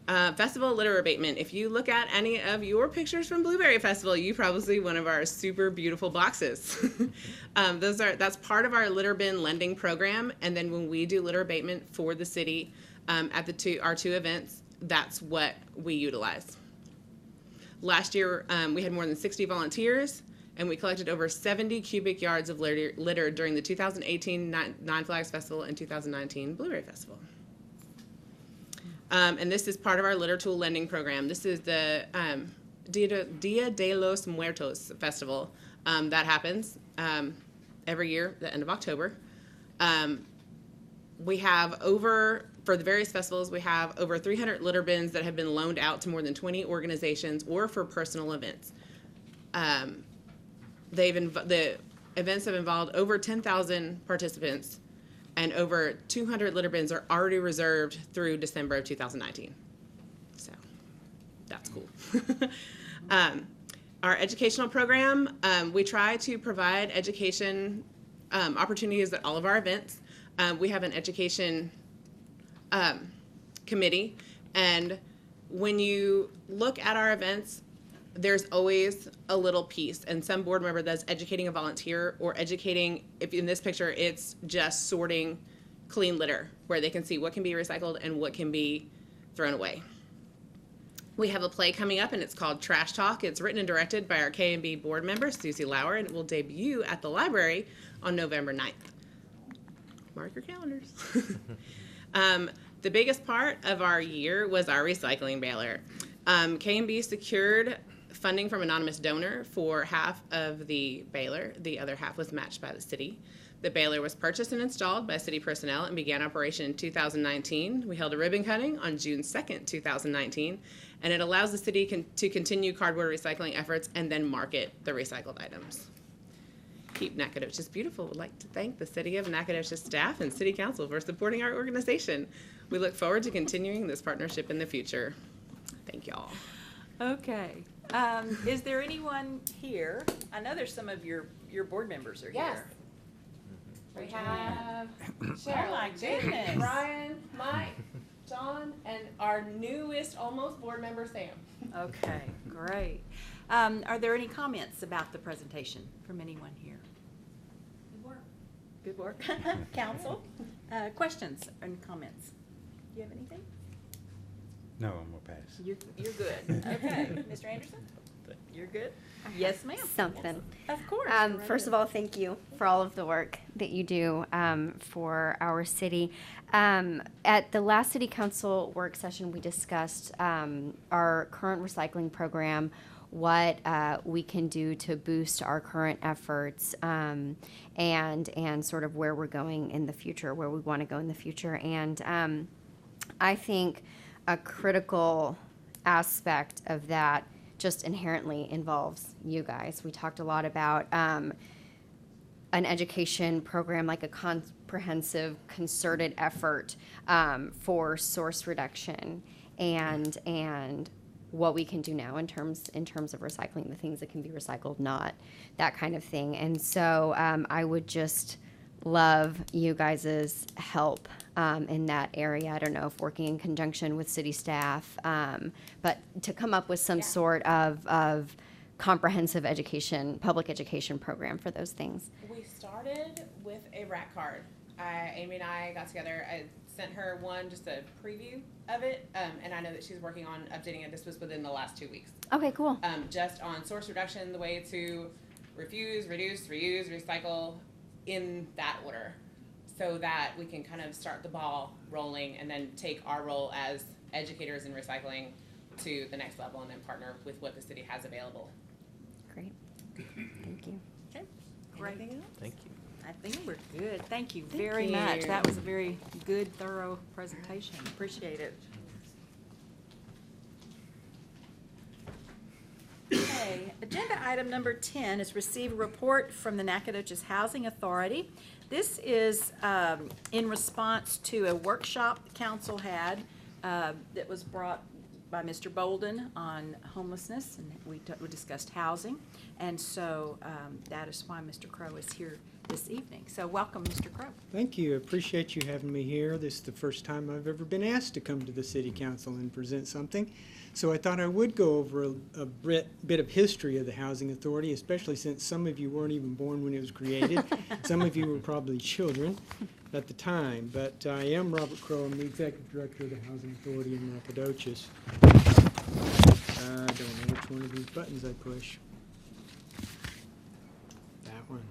Festival litter abatement. If you look at any of your pictures from Blueberry Festival, you probably see one of our super beautiful boxes. That's part of our litter bin lending program, and then when we do litter abatement for the city at our 2 events, that's what we utilize. Last year, we had more than 60 volunteers, and we collected over 70 cubic yards of litter during the 2018 Nine Flags Festival and 2019 Blueberry Festival. And this is part of our litter tool lending program. This is the Dia de los Muertos festival that happens every year, the end of October. For the various festivals, we have over 300 litter bins that have been loaned out to more than 20 organizations or for personal events. The events have involved over 10,000 participants, and over 200 litter bins are already reserved through December of 2019. So that's cool. Our educational program, we try to provide education opportunities at all of our events. We have an education committee, and when you look at our events, there's always a little piece, and some board member that's educating a volunteer or educating, if in this picture it's just sorting clean litter where they can see what can be recycled and what can be thrown away. We have a play coming up, and it's called Trash Talk. It's written and directed by our K&B board member, Susie Lauer, and it will debut at the library on November 9th. Mark your calendars. The biggest part of our year was our recycling baler. K&B secured funding from anonymous donor for half of the baler. The other half was matched by the city. The baler was purchased and installed by city personnel and began operation in 2019. We held a ribbon cutting on June 2nd, 2019, and it allows the city to continue cardboard recycling efforts and then market the recycled items. Keep Nacogdoches Beautiful would like to thank the City of Nacogdoches staff and City Council for supporting our organization. We look forward to continuing this partnership in the future. Thank y'all. Okay. Is there anyone here? I know there's some of your board members are Yes. here. We have Oh my goodness. Brian, Mike, John, and our newest almost board member, Sam. Okay, great. Are there any comments about the presentation from anyone here? Good work. Good work. Council, questions and comments? Do you have anything? No, I'm gonna pass. You're good. Okay. Mr. Anderson? You're good? Yes, ma'am. Something. Of course. First of all, thank you for all of the work that you do for our city. At the last City Council work session, we discussed our current recycling program, what we can do to boost our current efforts, and sort of where we're going in the future, where we want to go in the future. And I think a critical aspect of that just inherently involves you guys. We talked a lot about an education program, like a comprehensive, concerted effort for source reduction, and what we can do now in terms of recycling, the things that can be recycled, not that kind of thing. And so I would just love you guys' help in that area. I don't know if working in conjunction with city staff, but to come up with some sort of comprehensive education, public education program for those things. We started with a rack card. Amy and I got together. I sent her one, just a preview of it, and I know that she's working on updating it. This was within the last 2 weeks. Okay, cool. Just on source reduction, the way to refuse, reduce, reuse, recycle in that order, so that we can kind of start the ball rolling and then take our role as educators in recycling to the next level and then partner with what the city has available. Great. Thank you. Okay. Great. Thank you. I think we're good. Thank you very much. That was a very good, thorough presentation. Appreciate it. Okay, agenda item number 10 is receive a report from the Nacogdoches Housing Authority. This is in response to a workshop the council had that was brought by Mr. Bolden on homelessness, and we discussed housing. And so that is why Mr. Crow is here this evening. So welcome, Mr. Crow. Thank you. Appreciate you having me here. This is the first time I've ever been asked to come to the City Council and present something. So I thought I would go over a bit of history of the Housing Authority, especially since some of you weren't even born when it was created. Some of you were probably children at the time. But I am Robert Crow. I'm the Executive Director of the Housing Authority in Nacogdoches. I don't know which one of these buttons I push. That one.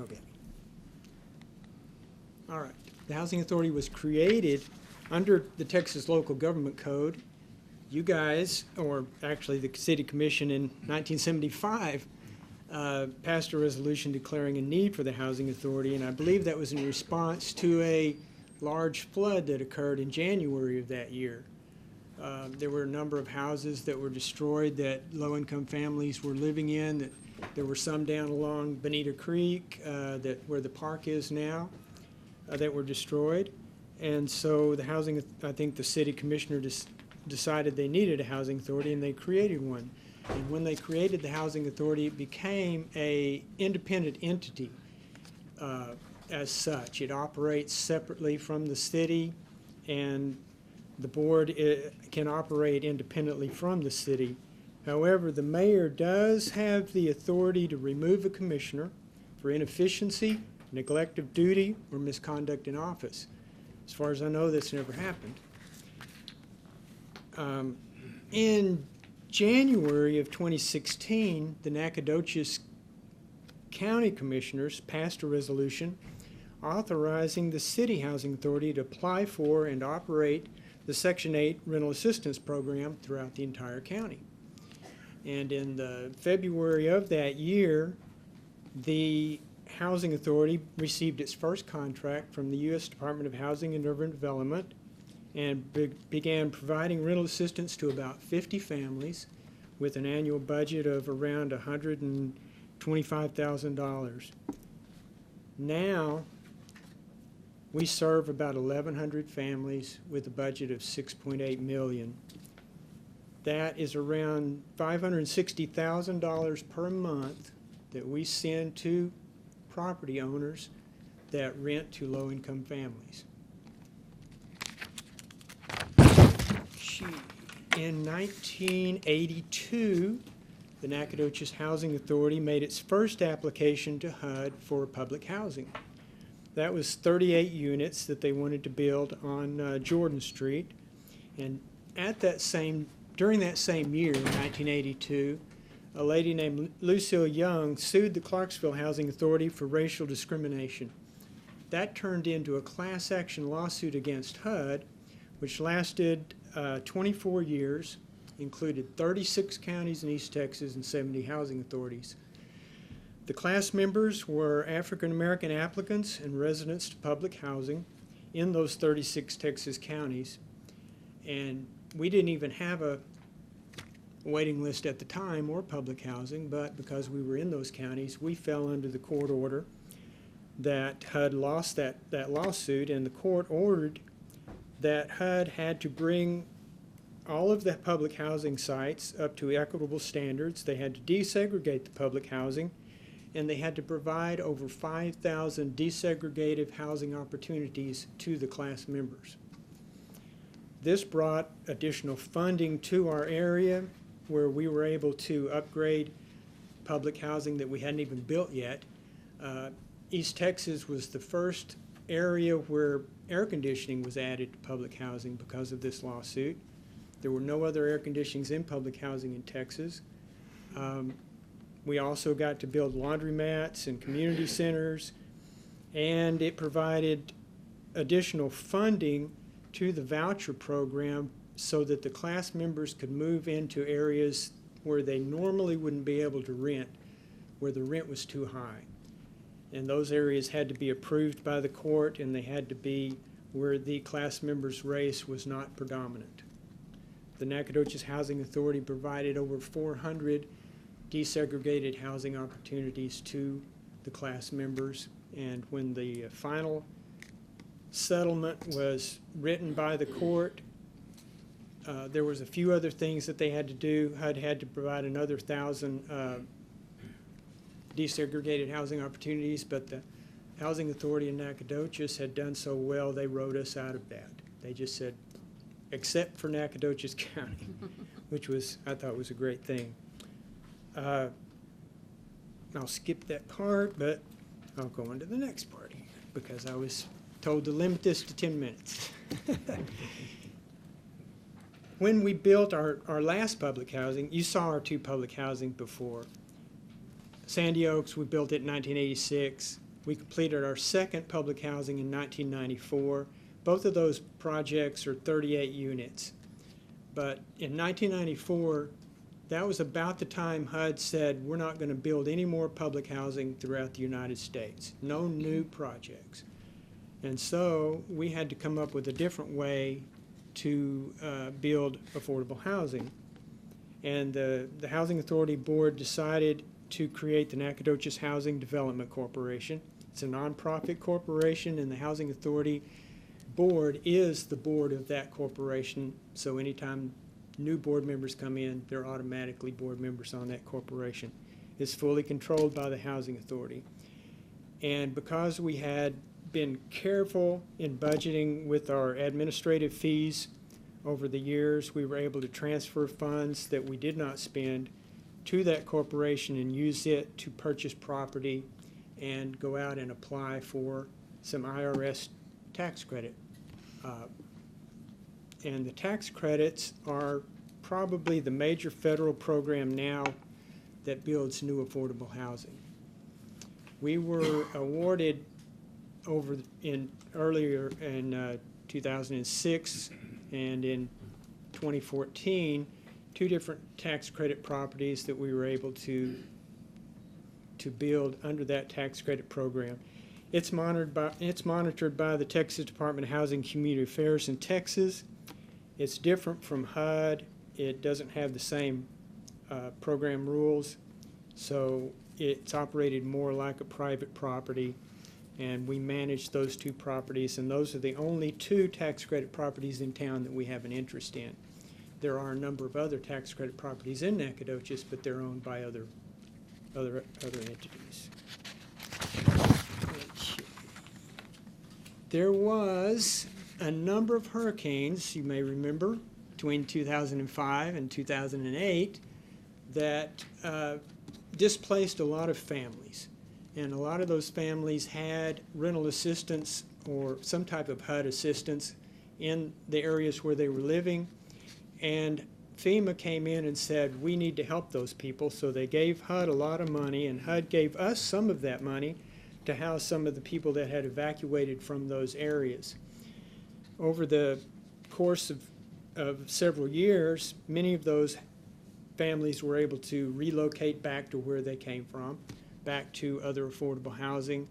Okay. All right. The Housing Authority was created under the Texas Local Government Code. You guys, or actually the City Commission in 1975, passed a resolution declaring a need for the Housing Authority, and I believe that was in response to a large flood that occurred in January of that year. There were a number of houses that were destroyed that low-income families were living in. There were some down along Bonita Creek, where the park is now, that were destroyed. And so I think the city commissioner decided they needed a housing authority, and they created one. And when they created the housing authority, it became an independent entity as such. It operates separately from the city, and the board can operate independently from the city. However, the mayor does have the authority to remove a commissioner for inefficiency, neglect of duty, or misconduct in office. As far as I know, that's never happened. In January of 2016, the Nacogdoches County Commissioners passed a resolution authorizing the City Housing Authority to apply for and operate the Section 8 rental assistance program throughout the entire county. And in February of that year, the Housing Authority received its first contract from the U.S. Department of Housing and Urban Development and began providing rental assistance to about 50 families with an annual budget of around $125,000. Now, we serve about 1,100 families with a budget of $6.8 million. That is around $560,000 per month that we send to property owners that rent to low-income families. In 1982, the Nacogdoches Housing Authority made its first application to HUD for public housing. That was 38 units that they wanted to build on Jordan Street. And during that same year, in 1982, a lady named Lucille Young sued the Clarksville Housing Authority for racial discrimination. That turned into a class action lawsuit against HUD, which lasted 24 years, included 36 counties in East Texas and 70 housing authorities. The class members were African American applicants and residents to public housing in those 36 Texas counties. And we didn't even have a waiting list at the time or public housing, but because we were in those counties, we fell under the court order that HUD lost that lawsuit, and the court ordered that HUD had to bring all of the public housing sites up to equitable standards. They had to desegregate the public housing, and they had to provide over 5,000 desegregated housing opportunities to the class members. This brought additional funding to our area, where we were able to upgrade public housing that we hadn't even built yet. East Texas was the first area where air conditioning was added to public housing because of this lawsuit. There were no other air conditionings in public housing in Texas. We also got to build laundromats and community centers, and it provided additional funding to the voucher program so that the class members could move into areas where they normally wouldn't be able to rent, where the rent was too high. And those areas had to be approved by the court, and they had to be where the class members' race was not predominant. The Nacogdoches Housing Authority provided over 400 desegregated housing opportunities to the class members, and when the final settlement was written by the court, there was a few other things that they had to do. HUD had to provide another 1,000 desegregated housing opportunities, but the Housing Authority in Nacogdoches had done so well, they wrote us out of that. They just said, except for Nacogdoches County, which was, I thought was a great thing. I'll skip that part, but I'll go on to the next part here, because I was told to limit this to 10 minutes. When we built our last public housing, you saw our two public housing before. Sandy Oaks, we built it in 1986. We completed our second public housing in 1994. Both of those projects are 38 units. But in 1994, that was about the time HUD said, we're not going to build any more public housing throughout the United States. No new projects. And so we had to come up with a different way to build affordable housing. And the Housing Authority Board decided to create the Nacogdoches Housing Development Corporation. It's a nonprofit corporation, and the Housing Authority Board is the board of that corporation. So anytime new board members come in, they're automatically board members on that corporation. It's fully controlled by the Housing Authority. And because we had been careful in budgeting with our administrative fees over the years, we were able to transfer funds that we did not spend to that corporation and use it to purchase property and go out and apply for some IRS tax credit. And the tax credits are probably the major federal program now that builds new affordable housing. We were awarded earlier in 2006 and in 2014 two different tax credit properties that we were able to build under that tax credit program. It's monitored by the Texas Department of Housing and Community Affairs in Texas. It's different from HUD. It doesn't have the same program rules, so it's operated more like a private property, and we manage those two properties, and those are the only two tax credit properties in town that we have an interest in. There are a number of other tax credit properties in Nacogdoches, but they're owned by other entities. There was a number of hurricanes, you may remember, between 2005 and 2008 that displaced a lot of families. And a lot of those families had rental assistance or some type of HUD assistance in the areas where they were living. And FEMA came in and said, we need to help those people, so they gave HUD a lot of money, and HUD gave us some of that money to house some of the people that had evacuated from those areas. Over the course of several years, many of those families were able to relocate back to where they came from, back to other affordable housing,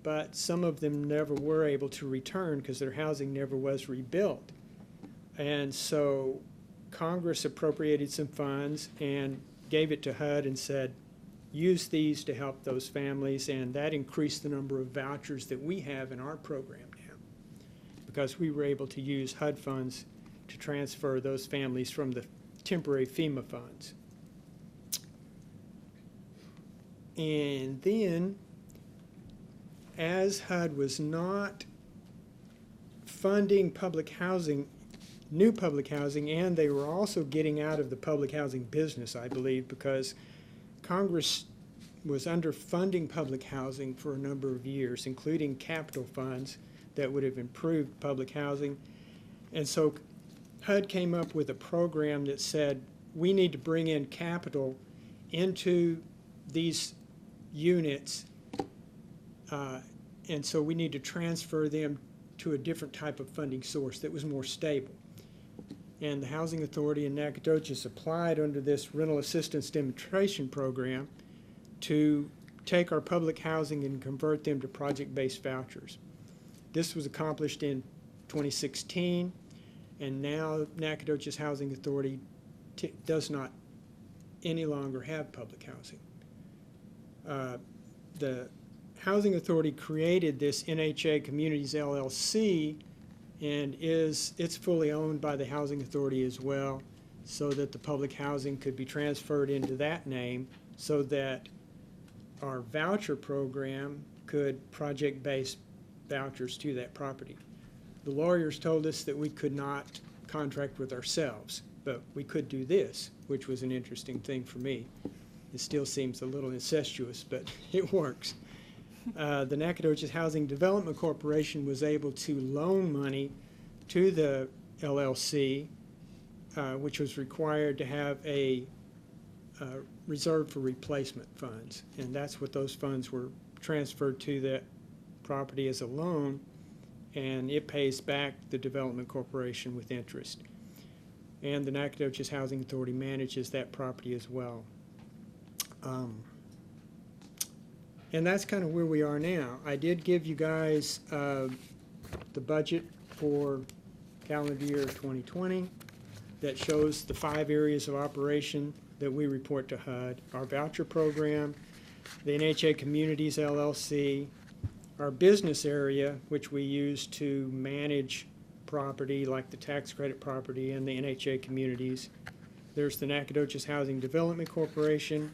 but some of them never were able to return because their housing never was rebuilt. And so Congress appropriated some funds and gave it to HUD and said, use these to help those families, and that increased the number of vouchers that we have in our program now, because we were able to use HUD funds to transfer those families from the temporary FEMA funds. And then, as HUD was not funding public housing, new public housing, and they were also getting out of the public housing business, I believe, because Congress was underfunding public housing for a number of years, including capital funds that would have improved public housing. And so HUD came up with a program that said, we need to bring in capital into these units, and so we need to transfer them to a different type of funding source that was more stable. And the Housing Authority in Nacogdoches applied under this rental assistance demonstration program to take our public housing and convert them to project-based vouchers. This was accomplished in 2016, and now Nacogdoches Housing Authority does not any longer have public housing. The Housing Authority created this NHA Communities LLC, and it's fully owned by the Housing Authority as well, so that the public housing could be transferred into that name, so that our voucher program could project-based vouchers to that property. The lawyers told us that we could not contract with ourselves, but we could do this, which was an interesting thing for me. It still seems a little incestuous, but it works. The Nacogdoches Housing Development Corporation was able to loan money to the LLC, which was required to have a reserve for replacement funds. And that's what those funds were transferred to that property as a loan, and it pays back the development corporation with interest. And the Nacogdoches Housing Authority manages that property as well. And that's kind of where we are now. I did give you guys the budget for calendar year 2020 that shows the 5 areas of operation that we report to HUD: our voucher program, the NHA Communities LLC, our business area, which we use to manage property like the tax credit property and the NHA Communities. There's the Nacogdoches Housing Development Corporation,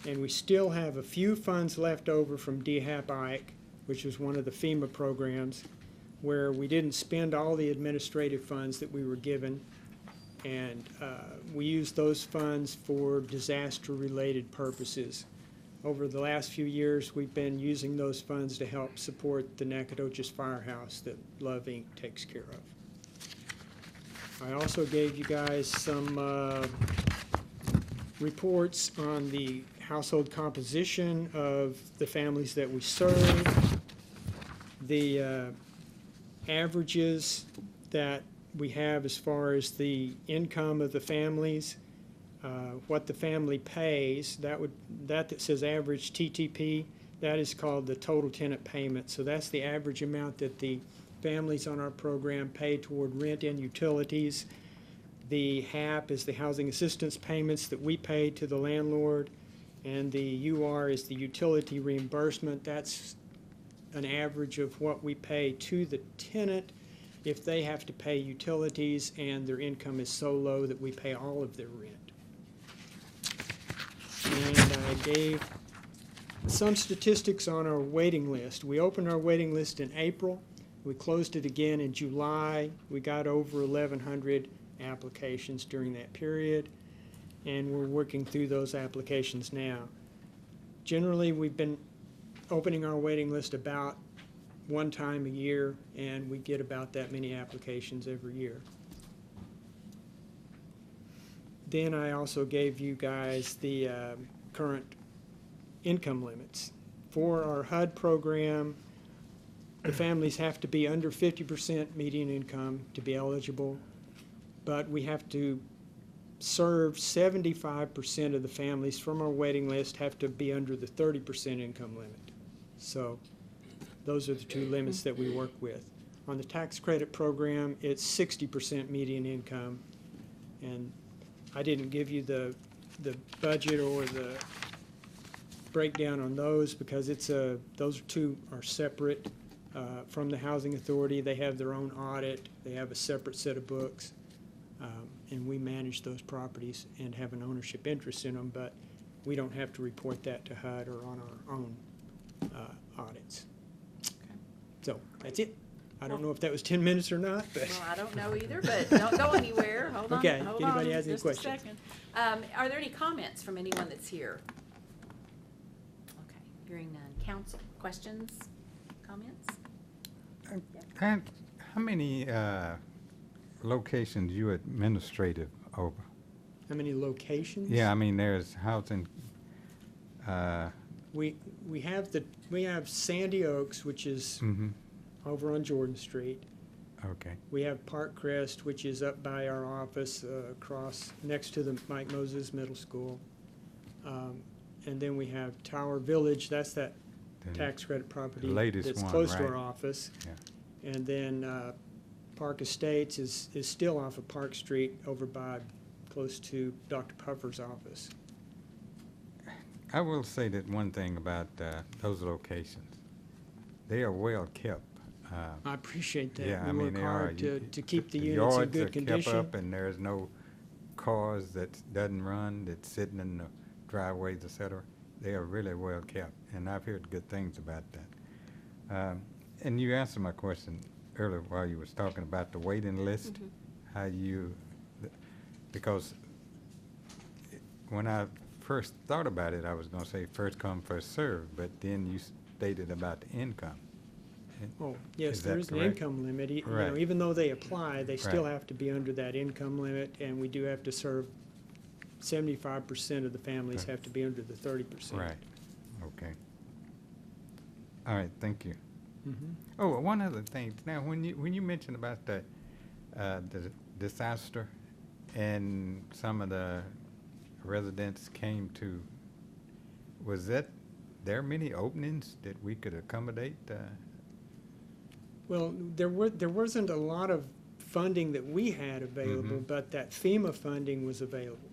and we still have a few funds left over from DHAP-Ike, which was one of the FEMA programs, where we didn't spend all the administrative funds that we were given, and we used those funds for disaster-related purposes. Over the last few years, we've been using those funds to help support the Nacogdoches Firehouse that Love Inc. takes care of. I also gave you guys some reports on the household composition of the families that we serve, the averages that we have as far as the income of the families, what the family pays. That says average TTP, that is called the total tenant payment. So that's the average amount that the families on our program pay toward rent and utilities. The HAP is the housing assistance payments that we pay to the landlord, and the UR is the utility reimbursement. That's an average of what we pay to the tenant if they have to pay utilities and their income is so low that we pay all of their rent. And I gave some statistics on our waiting list. We opened our waiting list in April. We closed it again in July. We got over 1,100 applications during that period, and we're working through those applications now. Generally, we've been opening our waiting list about one time a year, and we get about that many applications every year. then I also gave you guys the current income limits. For our HUD program, the families have to be under 50% median income to be eligible, but we have to serve 75% of the families from our waiting list have to be under the 30% income limit. So those are the two limits that we work with. On the tax credit program, it's 60% median income, and I didn't give you the budget or the breakdown on those because those two are separate from the Housing Authority. They have their own audit. They have a separate set of books, and we manage those properties and have an ownership interest in them, but we don't have to report that to HUD or on our own audits. So that's it. I don't know if that was 10 minutes or not, but. Well, I don't know either, but don't go anywhere. Hold on. Okay, Hold anybody on has any just questions? a second. Are there any comments from anyone that's here? Okay, hearing none. Council, questions, comments? How many locations you administrative over? How many locations? Yeah, I mean, there's housing, We have Sandy Oaks, which is over on Jordan Street. okay. We have Park Crest, which is up by our office, across, next to the Mike Moses Middle School. And then we have Tower Village, that's that Then tax credit property the latest that's one, close to right? our office. Yeah. And then Park Estates is still off of Park Street over by, close to Dr. Puffer's office. I will say that one thing about those locations. They are well kept. I appreciate that. Yeah, We I mean, work they hard are. to keep the The units in yards good are condition. kept up, and there's no cars that doesn't run, that's sitting in the driveways, et cetera. They are really well kept, and I've heard good things about that. And you answered my question earlier while you was talking about the waiting list, how you, because when I first thought about it, I was going to say first come, first served, but then you stated about the income. Oh, yes, Is there that is an correct? income limit. You know, Right. even though they apply, they still Right. have to be under that income limit, and we do have to serve 75% of the families Right. have to be under the 30%. Right, okay. All right, thank you. Mhm. Oh, one other thing. Now, when you mentioned about the disaster and some of the residents came to, was there many openings that we could accommodate? Well, there wasn't a lot of funding that we had available, but that FEMA funding was available.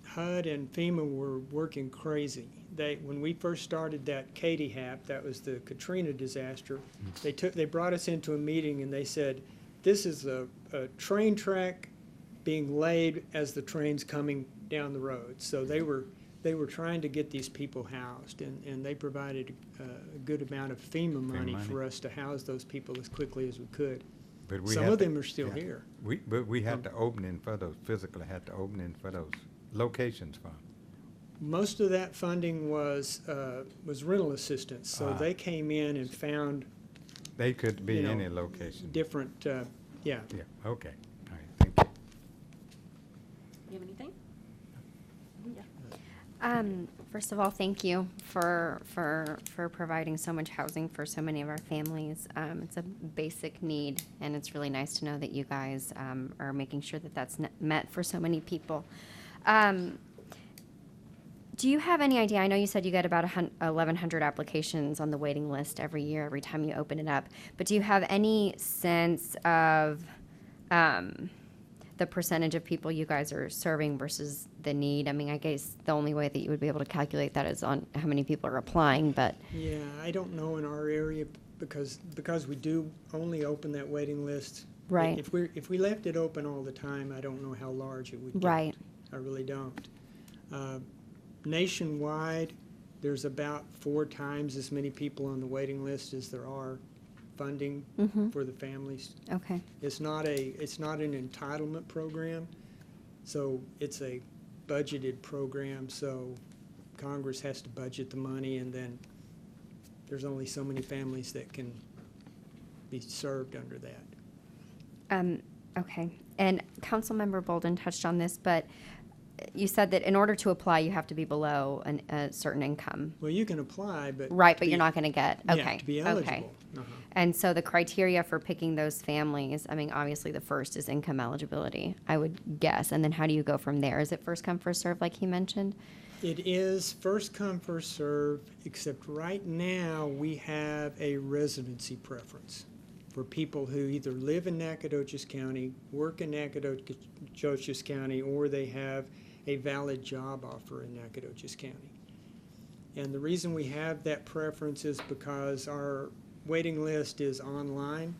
HUD and FEMA were working crazy. When we first started that Katy HAP, that was the Katrina disaster, they brought us into a meeting and they said, this is a train track being laid as the train's coming down the road. So they were trying to get these people housed, and they provided a good amount of FEMA money for us to house those people as quickly as we could. But we Some had of to- them are still yeah. here. But we had to open in for those, physically had to open in for those locations for 'em. Most of that funding was rental assistance, so Ah. they came in and found They could be you know, any location. different, yeah. Yeah, okay. All right, thank you. You have anything? First of all, thank you for providing so much housing for so many of our families. It's a basic need, and it's really nice to know that you guys are making sure that that's met for so many people. Do you have any idea? I know you said you get about 1,100 applications on the waiting list every year, every time you open it up. But do you have any sense of the percentage of people you guys are serving versus the need? I mean, I guess the only way that you would be able to calculate that is on how many people are applying, but. Yeah, I don't know in our area because we do only open that waiting list. Right. If we left it open all the time, I don't know how large it would get. Right. I really don't. Nationwide, there's about 4 times as many people on the waiting list as there are funding for the families. Okay. It's not an entitlement program, so it's a budgeted program, so Congress has to budget the money, and then there's only so many families that can be served under that. Okay. And Councilmember Bolden touched on this, but you said that in order to apply, you have to be below a certain income. Well, you can apply, but. Right, to but be- you're not going to get, okay. Yeah, to be Okay. eligible. Uh-huh. And so the criteria for picking those families, I mean, obviously the first is income eligibility, I would guess. And then how do you go from there? Is it first come, first served, like he mentioned? It is first come, first serve, except right now we have a residency preference for people who either live in Nacogdoches County, work in Nacogdoches County, or they have a valid job offer in Nacogdoches County. And the reason we have that preference is because our waiting list is online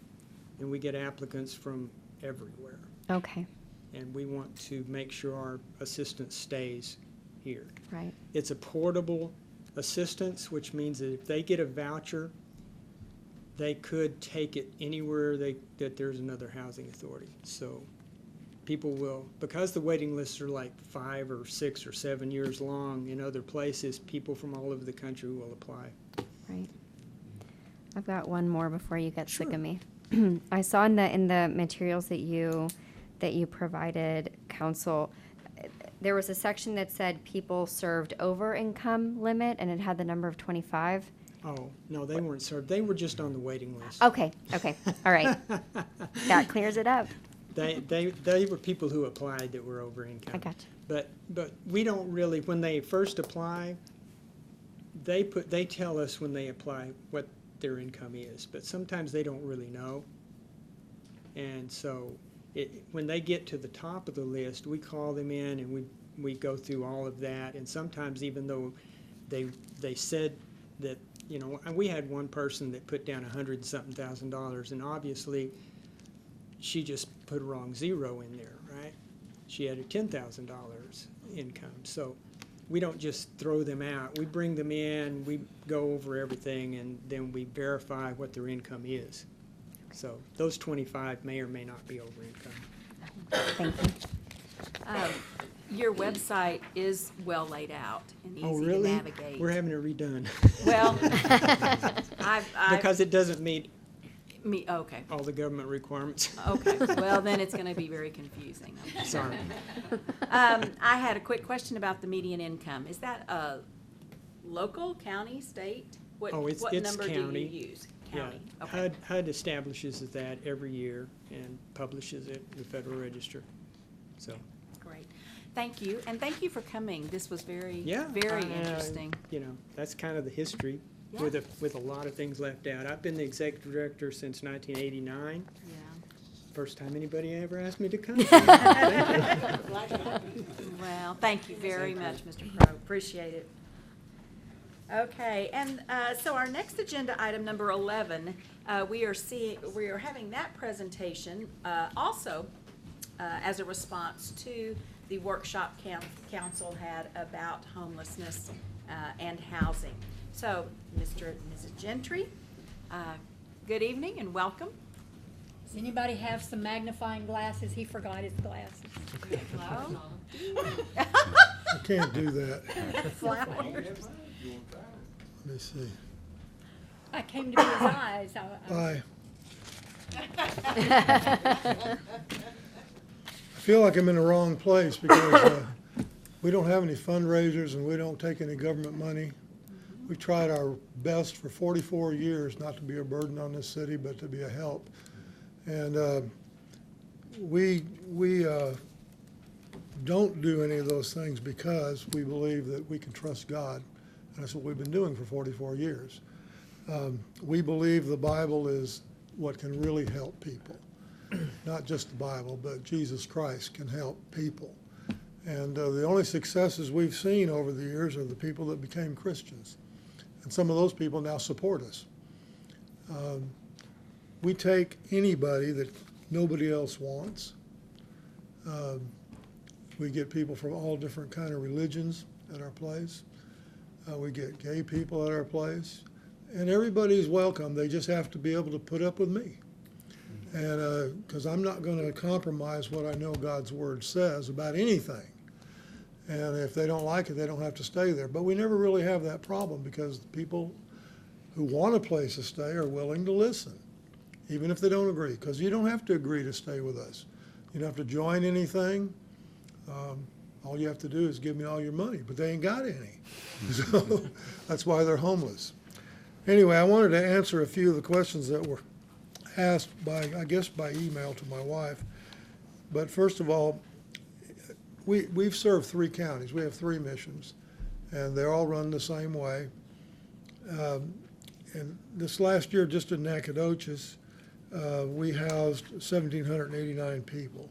and we get applicants from everywhere. Okay, And we want to make sure our assistance stays here. right. It's a portable assistance, which means that if they get a voucher, they could take it anywhere that there's another housing authority. So people will, because the waiting lists are like 5 or 6 or 7 years long in other places, people from all over the country will apply. Right. I've got one more before you get sick Sure. of me. I saw in the materials that you provided, council, there was a section that said people served over income limit, and it had the number of 25. Oh, no, they weren't served. They were just on the waiting list. Okay, all right. That clears it up. They were people who applied that were over income. I got you. But we don't really, when they first apply, they tell us when they apply what their income is, but sometimes they don't really know. And so when they get to the top of the list, we call them in and we go through all of that. And sometimes even though they said that, you know, we had one person that put down $100,000, and obviously she just put a wrong zero in there, right? She had a $10,000 income. So we don't just throw them out. We bring them in, we go over everything, and then we verify what their income is. So those 25 may or may not be over income. Thank you. Your website is well laid out and easy Oh, to really? navigate. We're having it redone. Well, Because it doesn't meet okay. all the government requirements. Okay, well, then it's going to be very confusing. Sorry. I had a quick question about the median income. Is that a local, county, state? What It's number county. do you use? Yeah, County, okay. HUD establishes that every year and publishes it in the Federal Register. So, Great. Thank you, and thank you for coming. This was very yeah. interesting. You know, that's kind of the history Yeah. with a lot of things left out. I've been the executive director since 1989. Yeah. First time anybody ever asked me to come. Well, thank you very much, Mr. Crowe. Appreciate it. Okay, and so our next agenda item, number 11, we are having that presentation also as a response to the workshop council had about homelessness and housing. So, Mr. and Mrs. Gentry, good evening and welcome. Does anybody have some magnifying glasses? He forgot his glasses. Hello. I can't do that. Flowers. Let me see. I came to be his eyes. I feel like I'm in the wrong place because we don't have any fundraisers and we don't take any government money. We tried our best for 44 years not to be a burden on this city, but to be a help. And we don't do any of those things because we believe that we can trust God. And that's what we've been doing for 44 years. We believe the Bible is what can really help people. Not just the Bible, but Jesus Christ can help people. And the only successes we've seen over the years are the people that became Christians. And some of those people now support us. We take anybody that nobody else wants. We get people from all different kind of religions at our place. We get gay people at our place. And everybody's welcome. They just have to be able to put up with me. And because I'm not going to compromise what I know God's Word says about anything. And if they don't like it, they don't have to stay there. But we never really have that problem because the people who want a place to stay are willing to listen, even if they don't agree. Because you don't have to agree to stay with us. You don't have to join anything. All you have to do is give me all your money, but they ain't got any. So that's why they're homeless. Anyway, I wanted to answer a few of the questions that were asked by, I guess, by email to my wife. But first of all, we've served 3 counties. We have 3 missions, and they're all run the same way. And this last year, just in Nacogdoches, we housed 1,789 people.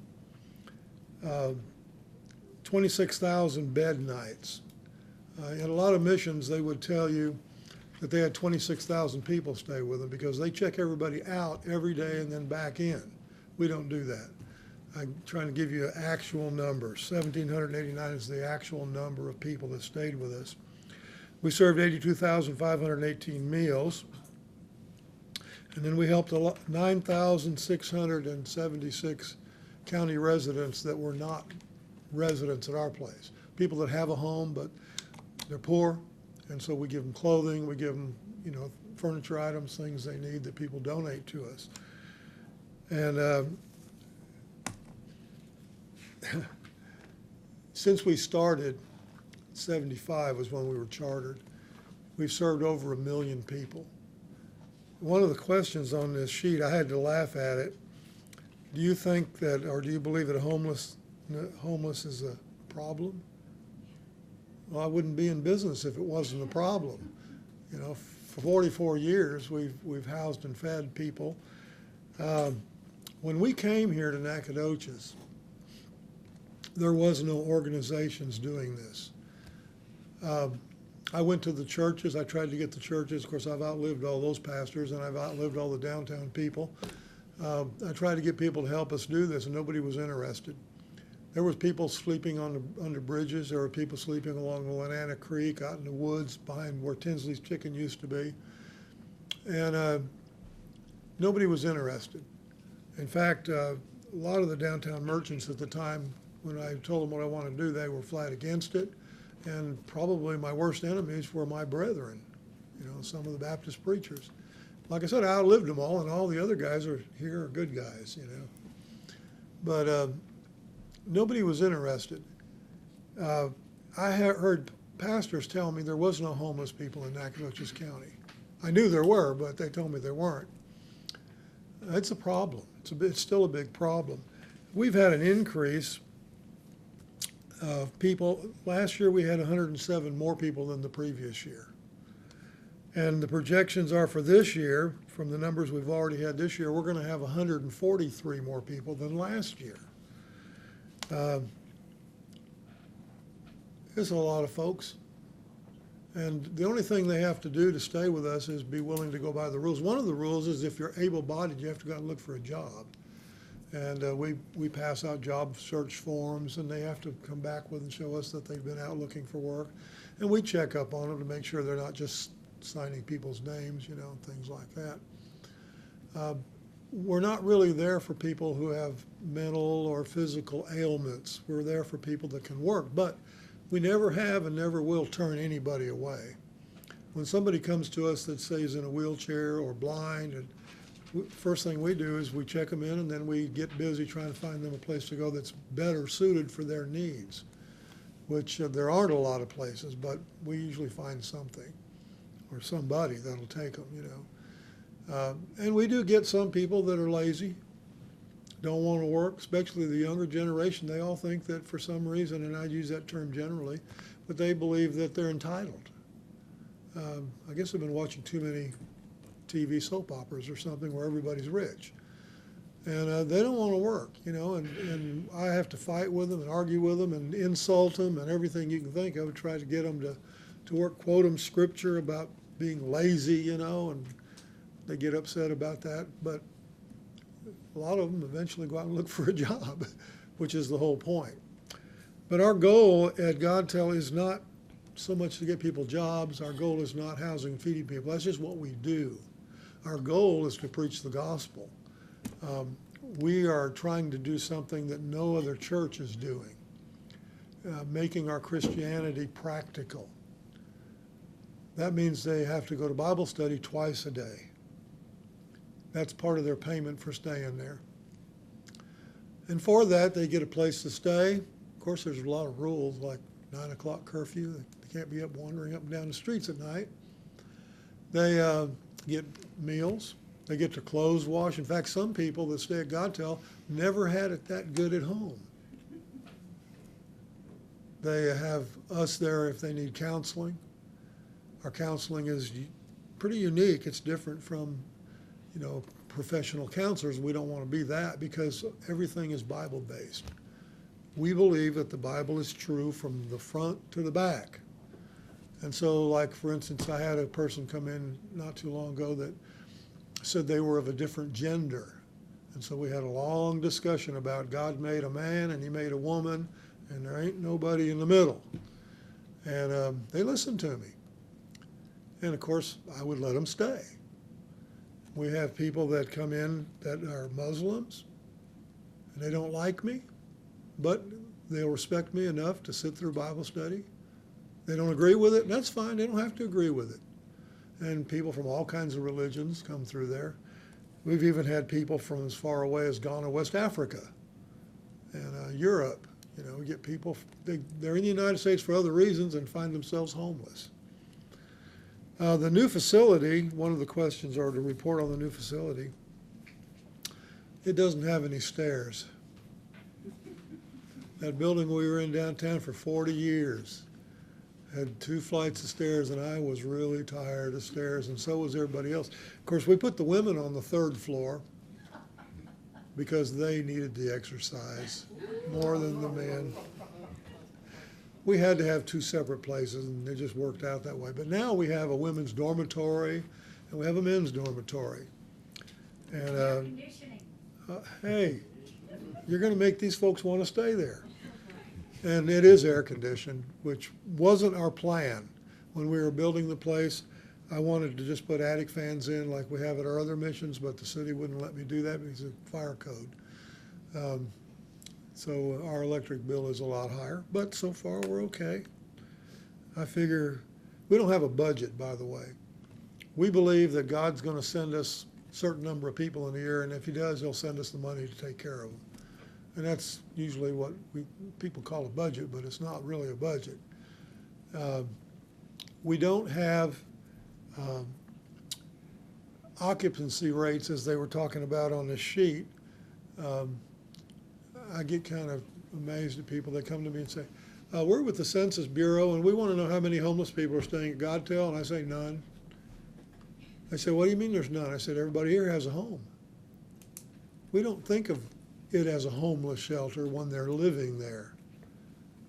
26,000 bed nights. In a lot of missions, they would tell you that they had 26,000 people stay with them because they check everybody out every day and then back in. We don't do that. I'm trying to give you an actual number. 1,789 is the actual number of people that stayed with us. We served 82,518 meals. And then we helped 9,676 county residents that were not residents at our place. People that have a home, but they're poor, and so we give them clothing, we give them, furniture items, things they need that people donate to us. And since we started, 75 was when we were chartered, we've served over 1 million people. One of the questions on this sheet, I had to laugh at it. Do you think that, or do you believe that homeless is a problem? Well, I wouldn't be in business if it wasn't a problem. For 44 years, we've housed and fed people. When we came here to Nacogdoches, there was no organizations doing this. I went to the churches. I tried to get the churches. Of course, I've outlived all those pastors, and I've outlived all the downtown people. I tried to get people to help us do this, and nobody was interested. There was people sleeping under bridges. There were people sleeping along the Lanana Creek, out in the woods behind where Tinsley's Chicken used to be. And nobody was interested. In fact, a lot of the downtown merchants at the time, when I told them what I wanted to do, they were flat against it. And probably my worst enemies were my brethren, some of the Baptist preachers. Like I said, I outlived them all, and all the other guys are good guys, But nobody was interested. I heard pastors tell me there was no homeless people in Nacogdoches County. I knew there were, but they told me there weren't. It's a problem. It's still a big problem. We've had an increase of people. Last year we had 107 more people than the previous year. And the projections are for this year, from the numbers we've already had this year, we're going to have 143 more people than last year. It's a lot of folks. And the only thing they have to do to stay with us is be willing to go by the rules. One of the rules is if you're able-bodied, you have to go out and look for a job. And we pass out job search forms, and they have to come back with and show us that they've been out looking for work. And we check up on them to make sure they're not just signing people's names, things like that. We're not really there for people who have mental or physical ailments. We're there for people that can work, but we never have and never will turn anybody away. When somebody comes to us that say is in a wheelchair or blind, and first thing we do is we check them in, and then we get busy trying to find them a place to go that's better suited for their needs, which there aren't a lot of places, but we usually find something or somebody that'll take them, And we do get some people that are lazy, don't want to work, especially the younger generation. They all think that for some reason, and I use that term generally, but they believe that they're entitled. I guess I've been watching too many TV soap operas or something where everybody's rich. And they don't want to work, and I have to fight with them and argue with them and insult them and everything you can think of and try to get them to work, quote them scripture about being lazy, and they get upset about that. But a lot of them eventually go out and look for a job, which is the whole point. But our goal at Godtel is not so much to get people jobs. Our goal is not housing and feeding people. That's just what we do. Our goal is to preach the gospel. We are trying to do something that no other church is doing, making our Christianity practical. That means they have to go to Bible study twice a day. That's part of their payment for staying there. And for that, they get a place to stay. Of course, there's a lot of rules, like 9 o'clock curfew. They can't be up wandering up and down the streets at night. They get meals. They get their clothes washed. In fact, some people that stay at Godtel never had it that good at home. They have us there if they need counseling. Our counseling is pretty unique. It's different from, professional counselors. We don't want to be that because everything is Bible-based. We believe that the Bible is true from the front to the back. And so, like, for instance, I had a person come in not too long ago that said they were of a different gender. And so we had a long discussion about God made a man and he made a woman, and there ain't nobody in the middle. And they listened to me. And, of course, I would let them stay. We have people that come in that are Muslims, and they don't like me, but they'll respect me enough to sit through Bible study. They don't agree with it, and that's fine. They don't have to agree with it. And people from all kinds of religions come through there. We've even had people from as far away as Ghana, West Africa, and Europe. We get people, they're in the United States for other reasons and find themselves homeless. The new facility, one of the questions are to report on the new facility. It doesn't have any stairs. That building we were in downtown for 40 years had 2 flights of stairs, and I was really tired of stairs, and so was everybody else. Of course, we put the women on the 3rd floor because they needed the exercise more than the men. We had to have 2 separate places, and it just worked out that way. But now we have a women's dormitory, and we have a men's dormitory. And hey, you're going to make these folks want to stay there. And it is air conditioned, which wasn't our plan. When we were building the place, I wanted to just put attic fans in like we have at our other missions, but the city wouldn't let me do that because of fire code. So our electric bill is a lot higher, but so far we're okay. I figure, we don't have a budget, by the way. We believe that God's going to send us a certain number of people in a year, and if he does, he'll send us the money to take care of them. And that's usually what people call a budget, but it's not really a budget. We don't have occupancy rates as they were talking about on this sheet. I get kind of amazed at people that come to me and say, we're with the Census Bureau and we want to know how many homeless people are staying at Godtel, and I say none. They say, what do you mean there's none? I said, everybody here has a home. We don't think of it as a homeless shelter when they're living there.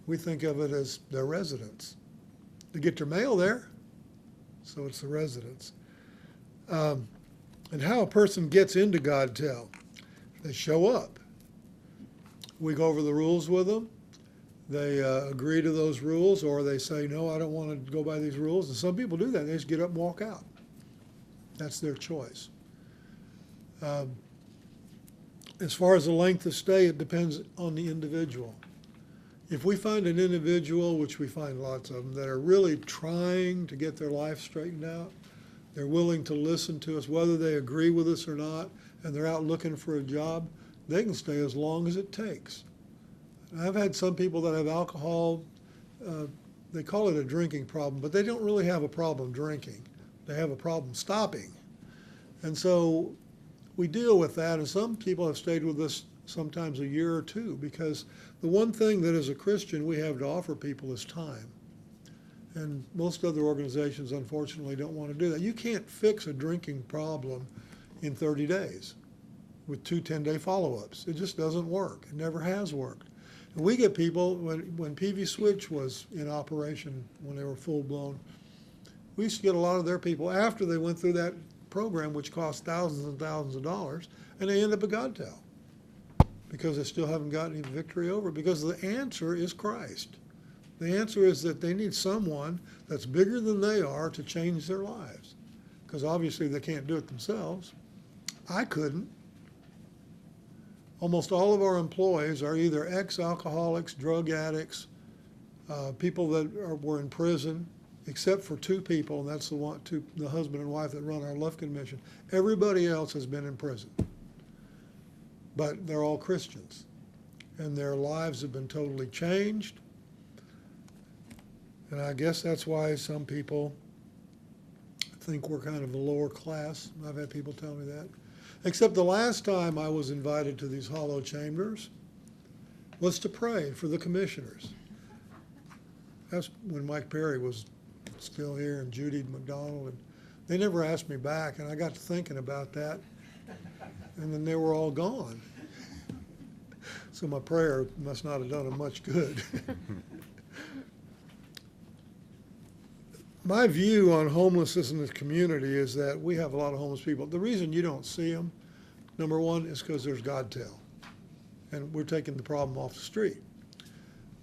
We think of it as their residence. They get their mail there, so it's the residence. And how a person gets into Godtel, they show up. We go over the rules with them. They agree to those rules, or they say, no, I don't want to go by these rules. And some people do that. They just get up and walk out. That's their choice. As far as the length of stay, it depends on the individual. If we find an individual, which we find lots of them, that are really trying to get their life straightened out, they're willing to listen to us, whether they agree with us or not, and they're out looking for a job, they can stay as long as it takes. I've had some people that have alcohol, they call it a drinking problem, but they don't really have a problem drinking. They have a problem stopping. And so we deal with that, and some people have stayed with us sometimes a year or two, because the one thing that as a Christian we have to offer people is time. And most other organizations, unfortunately, don't want to do that. You can't fix a drinking problem in 30 days with 2 10-day follow-ups. It just doesn't work. It never has worked. And we get people, when PV Switch was in operation, when they were full-blown, we used to get a lot of their people after they went through that program, which cost thousands and thousands of dollars, and they end up at Godtel because they still haven't gotten any victory over it, because the answer is Christ. The answer is that they need someone that's bigger than they are to change their lives, because obviously they can't do it themselves. I couldn't. Almost all of our employees are either ex-alcoholics, drug addicts, people that were in prison, except for 2 people, and that's the husband and wife that run our Lufkin mission. Everybody else has been in prison, but they're all Christians. and their lives have been totally changed. And I guess that's why some people think we're kind of a lower class. I've had people tell me that. Except the last time I was invited to these hollow chambers was to pray for the commissioners. That's when Mike Perry was still here and Judy McDonald, and they never asked me back, and I got to thinking about that, and then they were all gone. So my prayer must not have done them much good. My view on homelessness in this community is that we have a lot of homeless people. The reason you don't see them, number one, is because there's Godtail, and we're taking the problem off the street.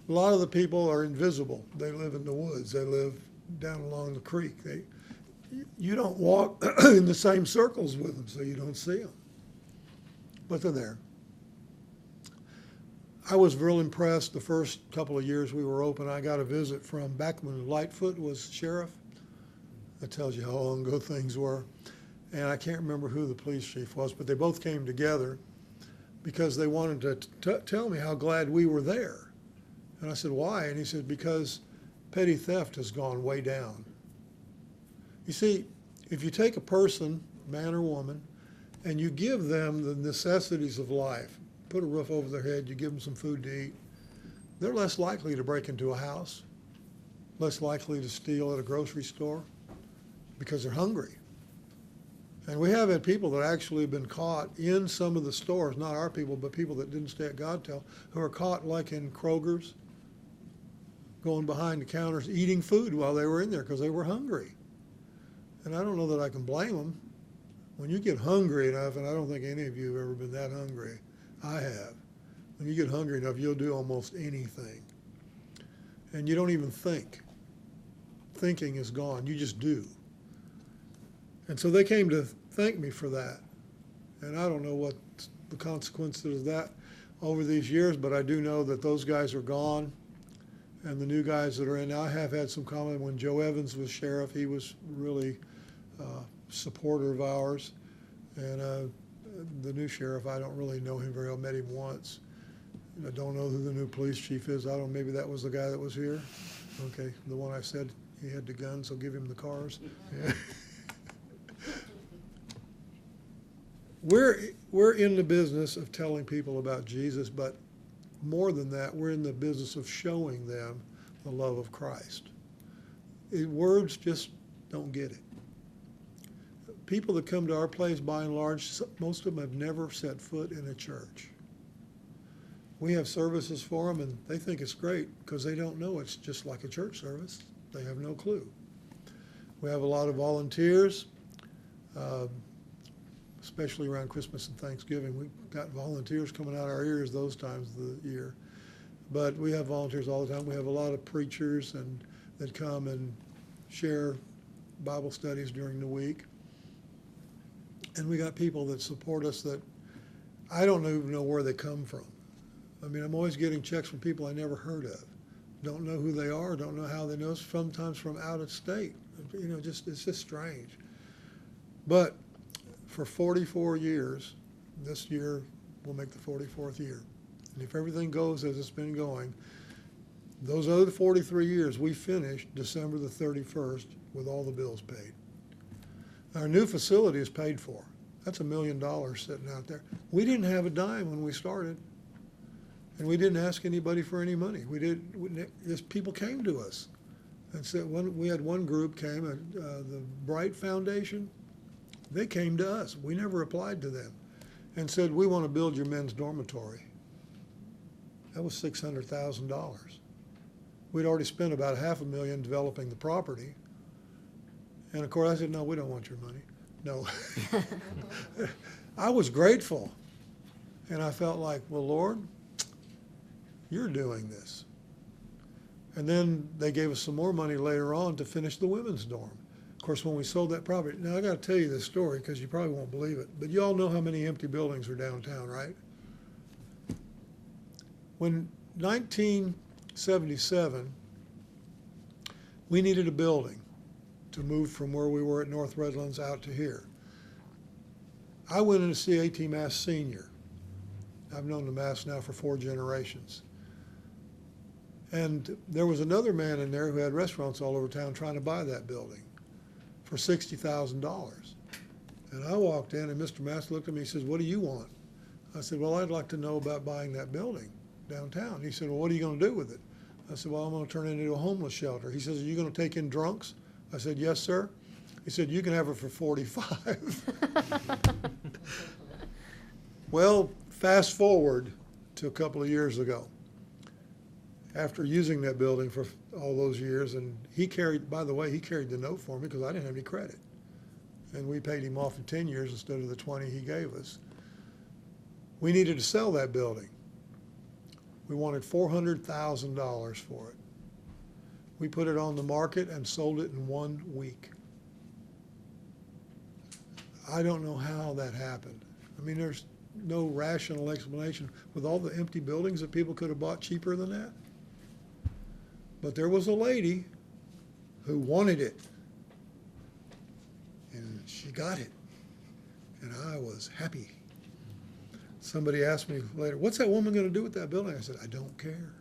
A lot of the people are invisible. They live in the woods. They live down along the creek. You don't walk in the same circles with them, so you don't see them. But they're there. I was real impressed the first couple of years we were open. I got a visit from back when Lightfoot was sheriff. That tells you how long ago things were. And I can't remember who the police chief was, but they both came together because they wanted to tell me how glad we were there. And I said, why? And he said, because petty theft has gone way down. You see, if you take a person, man or woman, and you give them the necessities of life, put a roof over their head, you give them some food to eat, they're less likely to break into a house, less likely to steal at a grocery store because they're hungry. And we have had people that actually have been caught in some of the stores, not our people, but people that didn't stay at Godtail, who are caught like in Kroger's, going behind the counters, eating food while they were in there because they were hungry. And I don't know that I can blame them. When you get hungry enough, and I don't think any of you have ever been that hungry, I have. When you get hungry enough, you'll do almost anything. And you don't even think. Thinking is gone. You just do. And so they came to thank me for that. And I don't know what the consequences of that over these years, but I do know that those guys are gone. And the new guys that are in now, I have had some comment when Joe Evans was sheriff. He was really supporter of ours. And the new sheriff, I don't really know him very well. Met him once. I don't know who the new police chief is. I don't know, maybe that was the guy that was here. Okay, the one I said he had the guns, so give him the cars. Yeah. We're in the business of telling people about Jesus, but more than that, we're in the business of showing them the love of Christ. Words just don't get it. People that come to our place, by and large, most of them have never set foot in a church. We have services for them, and they think it's great because they don't know it's just like a church service. They have no clue. We have a lot of volunteers, especially around Christmas and Thanksgiving. We've got volunteers coming out our ears those times of the year. But we have volunteers all the time. We have a lot of preachers that come and share Bible studies during the week. And we got people that support us that I don't even know where they come from. I mean, I'm always getting checks from people I never heard of. Don't know who they are, don't know how they know us, sometimes from out of state. You know, it's just strange. But for 44 years, this year will make the 44th year. And if everything goes as it's been going, those other 43 years, we finished December the 31st with all the bills paid. Our new facility is paid for. That's $1 million sitting out there. We didn't have a dime when we started, and we didn't ask anybody for any money. Just people came to us and said, we had one group came, the Bright Foundation. They came to us. We never applied to them, and said, we want to build your men's dormitory. That was $600,000. We'd already spent about $500,000 developing the property. And of course I said, no, we don't want your money. No. I was grateful. And I felt like, well, Lord, you're doing this. And then they gave us some more money later on to finish the women's dorm. Of course, when we sold that property, now I got to tell you this story because you probably won't believe it, but you all know how many empty buildings are downtown, right? When 1977, we needed a building to move from where we were at North Redlands out to here. I went in to see A.T. Mass Sr., I've known the Mass now for 4 generations. And there was another man in there who had restaurants all over town trying to buy that building for $60,000. And I walked in, and Mr. Mass looked at me, he says, "What do you want?" I said, "Well, I'd like to know about buying that building downtown." He said, "Well, what are you going to do with it?" I said, "Well, I'm going to turn it into a homeless shelter." He says, "Are you going to take in drunks?" I said, "Yes, sir." He said, "You can have it for 45. Well, fast forward to a couple of years ago. After using that building for all those years, and he carried, by the way, he carried the note for me because I didn't have any credit. And we paid him off in 10 years instead of the 20 he gave us. We needed to sell that building. We wanted $400,000 for it. We put it on the market and sold it in 1 week. I don't know how that happened. I mean, there's no rational explanation with all the empty buildings that people could have bought cheaper than that. But there was a lady who wanted it, and she got it, and I was happy. Somebody asked me later, "What's that woman going to do with that building?" I said, "I don't care."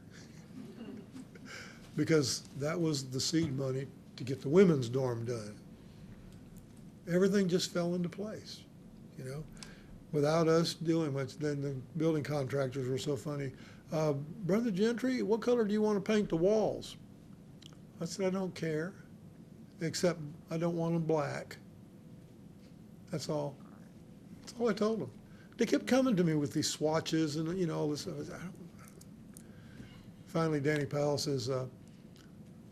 Because that was the seed money to get the women's dorm done. Everything just fell into place, you know. Without us doing much, then the building contractors were so funny. "Brother Gentry, what color do you want to paint the walls?" I said, "I don't care, except I don't want them black." That's all. That's all I told them. They kept coming to me with these swatches and, you know, all this. Finally, Danny Powell says,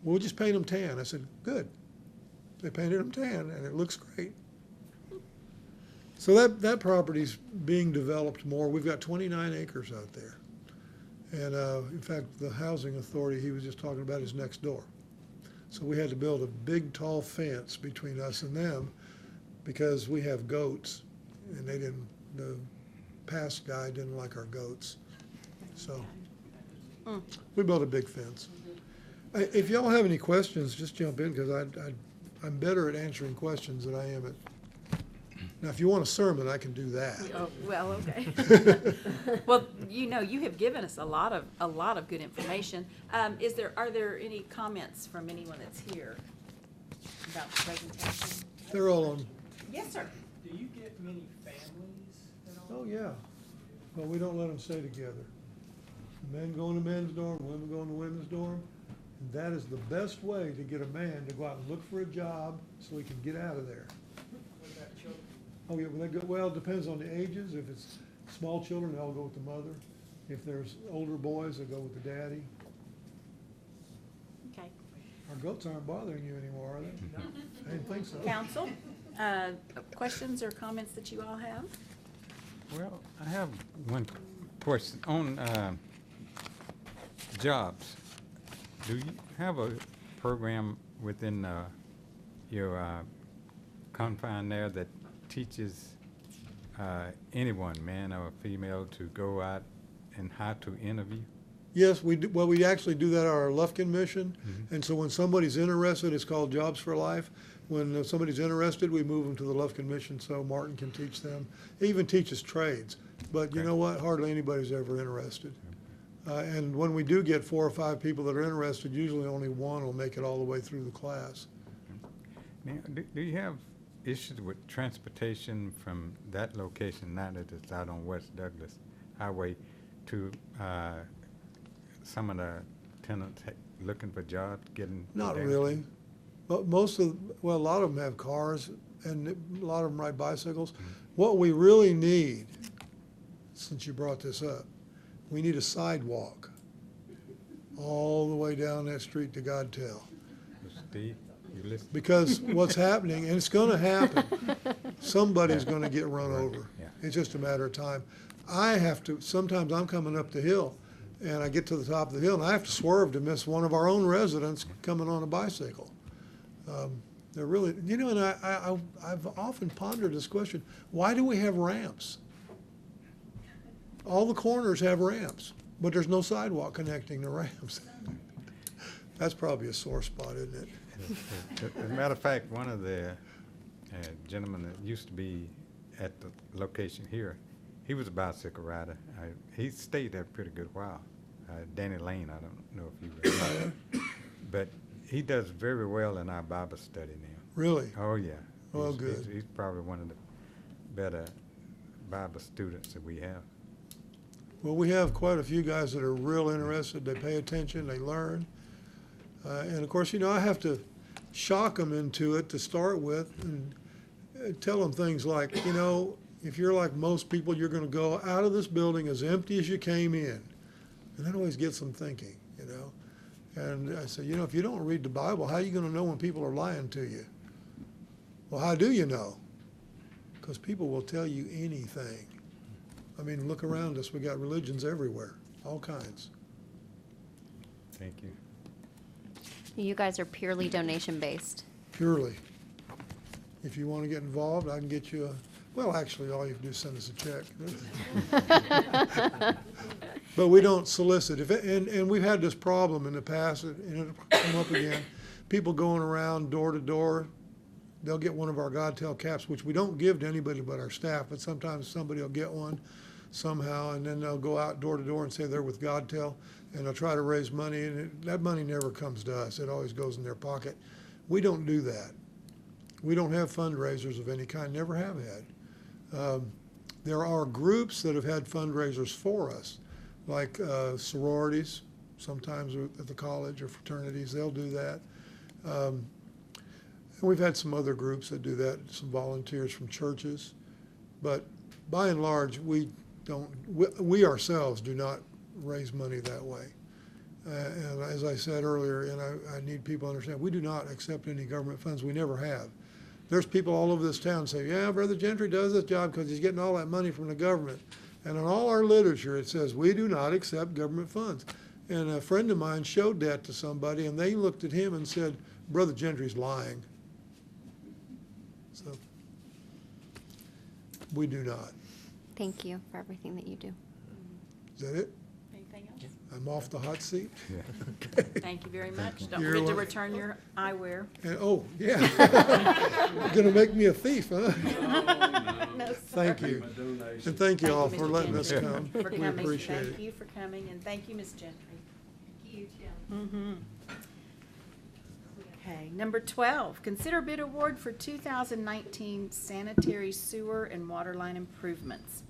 "We'll just paint them tan." I said, "Good." They painted them tan, and it looks great. So that property's being developed more. We've got 29 acres out there. And in fact, the housing authority he was just talking about is next door. So we had to build a big, tall fence between us and them because we have goats, and the past guy didn't like our goats. So we built a big fence. If y'all have any questions, just jump in, because I'm better at answering questions than I am at. Now, if you want a sermon, I can do that. Oh, well, okay. Well, you know, you have given us a lot of good information. Are there any comments from anyone that's here about the presentation? They're all on. Yes, sir. Do you get many families at all? Oh, yeah. But we don't let them stay together. Men go in the men's dorm, women go in the women's dorm. And that is the best way to get a man to go out and look for a job so he can get out of there. What about children? Oh, yeah, well, it depends on the ages. If it's small children, they'll go with the mother. If there's older boys, they'll go with the daddy. Okay. Our goats aren't bothering you anymore, are they? No. I didn't think so. Council, questions or comments that you all have? Well, I have one question on jobs. Do you have a program within your confine there that teaches anyone, man or female, to go out and how to interview? Yes, we do. Well, we actually do that at our Lufkin mission. Mm-hmm. And so when somebody's interested, it's called Jobs for Life. When somebody's interested, we move them to the Lufkin mission so Martin can teach them. He even teaches trades. But you know what? Hardly anybody's ever interested. And when we do get 4 or 5 people that are interested, usually only one will make it all the way through the class. Now, do you have issues with transportation from that location, now that it's out on West Douglas Highway, to some of the tenants looking for jobs, getting Not there? really. But a lot of them have cars, and a lot of them ride bicycles. Mm-hmm. What we really need, since you brought this up, we need a sidewalk all the way down that street to Godtel. Steve, you listen? Because what's happening, and it's going to happen, somebody's going to get run over. Yeah. It's just a matter of time. Sometimes I'm coming up the hill, and I get to the top of the hill, and I have to swerve to miss one of our own residents coming on a bicycle. They're really, you know, and I've often pondered this question, why do we have ramps? All the corners have ramps, but there's no sidewalk connecting the ramps. That's probably a sore spot, isn't it? As a matter of fact, one of the gentlemen that used to be at the location here, He was a bicycle rider. He stayed there a pretty good while. Danny Lane, I don't know if you remember. But he does very well in our Bible study now. Really? Oh, yeah. Well, He's- good. He's probably one of the better Bible students that we have. Well, we have quite a few guys that are real interested. They pay attention, they learn. And of course, I have to shock them into it to start with and tell them things like, if you're like most people, you're going to go out of this building as empty as you came in. And that always gets them thinking, And I say, if you don't read the Bible, how are you going to know when people are lying to you? Well, how do you know? Because people will tell you anything. I mean, look around us. We got religions everywhere, all kinds. Thank you. You guys are purely donation-based. Purely. If you want to get involved, I can get you well, actually, all you have to do is send us a check. But we don't solicit. And we've had this problem in the past, and it'll come up again. People going around door to door, they'll get one of our Godtel caps, which we don't give to anybody but our staff, but sometimes somebody will get one somehow, and then they'll go out door to door and say they're with Godtel, and they'll try to raise money, and that money never comes to us. It always goes in their pocket. We don't do that. We don't have fundraisers of any kind, never have had. There are groups that have had fundraisers for us, like sororities, sometimes at the college, or fraternities, they'll do that. And we've had some other groups that do that, some volunteers from churches. But by and large, we ourselves do not raise money that way. And as I said earlier, and I need people to understand, we do not accept any government funds. We never have. There's people all over this town say, yeah, Brother Gentry does this job because he's getting all that money from the government. And in all our literature, it says we do not accept government funds. And a friend of mine showed that to somebody, and they looked at him and said, Brother Gentry's lying. So we do not. Thank you for everything that you do. Is that it? Anything else? I'm off the hot seat? Yeah. Thank you very much. Don't You're forget to welcome. return your eyewear. And, oh, yeah. You're going to make me a thief, huh? No, sir. Thank you. And thank you all for Mr. letting us Gentry, come. for We coming. appreciate Thank it. you for coming, and thank you, Ms. Gentry. Thank you, Jill. Mm-hmm. Okay, number 12, consider bid award for 2019 sanitary sewer and water line improvements.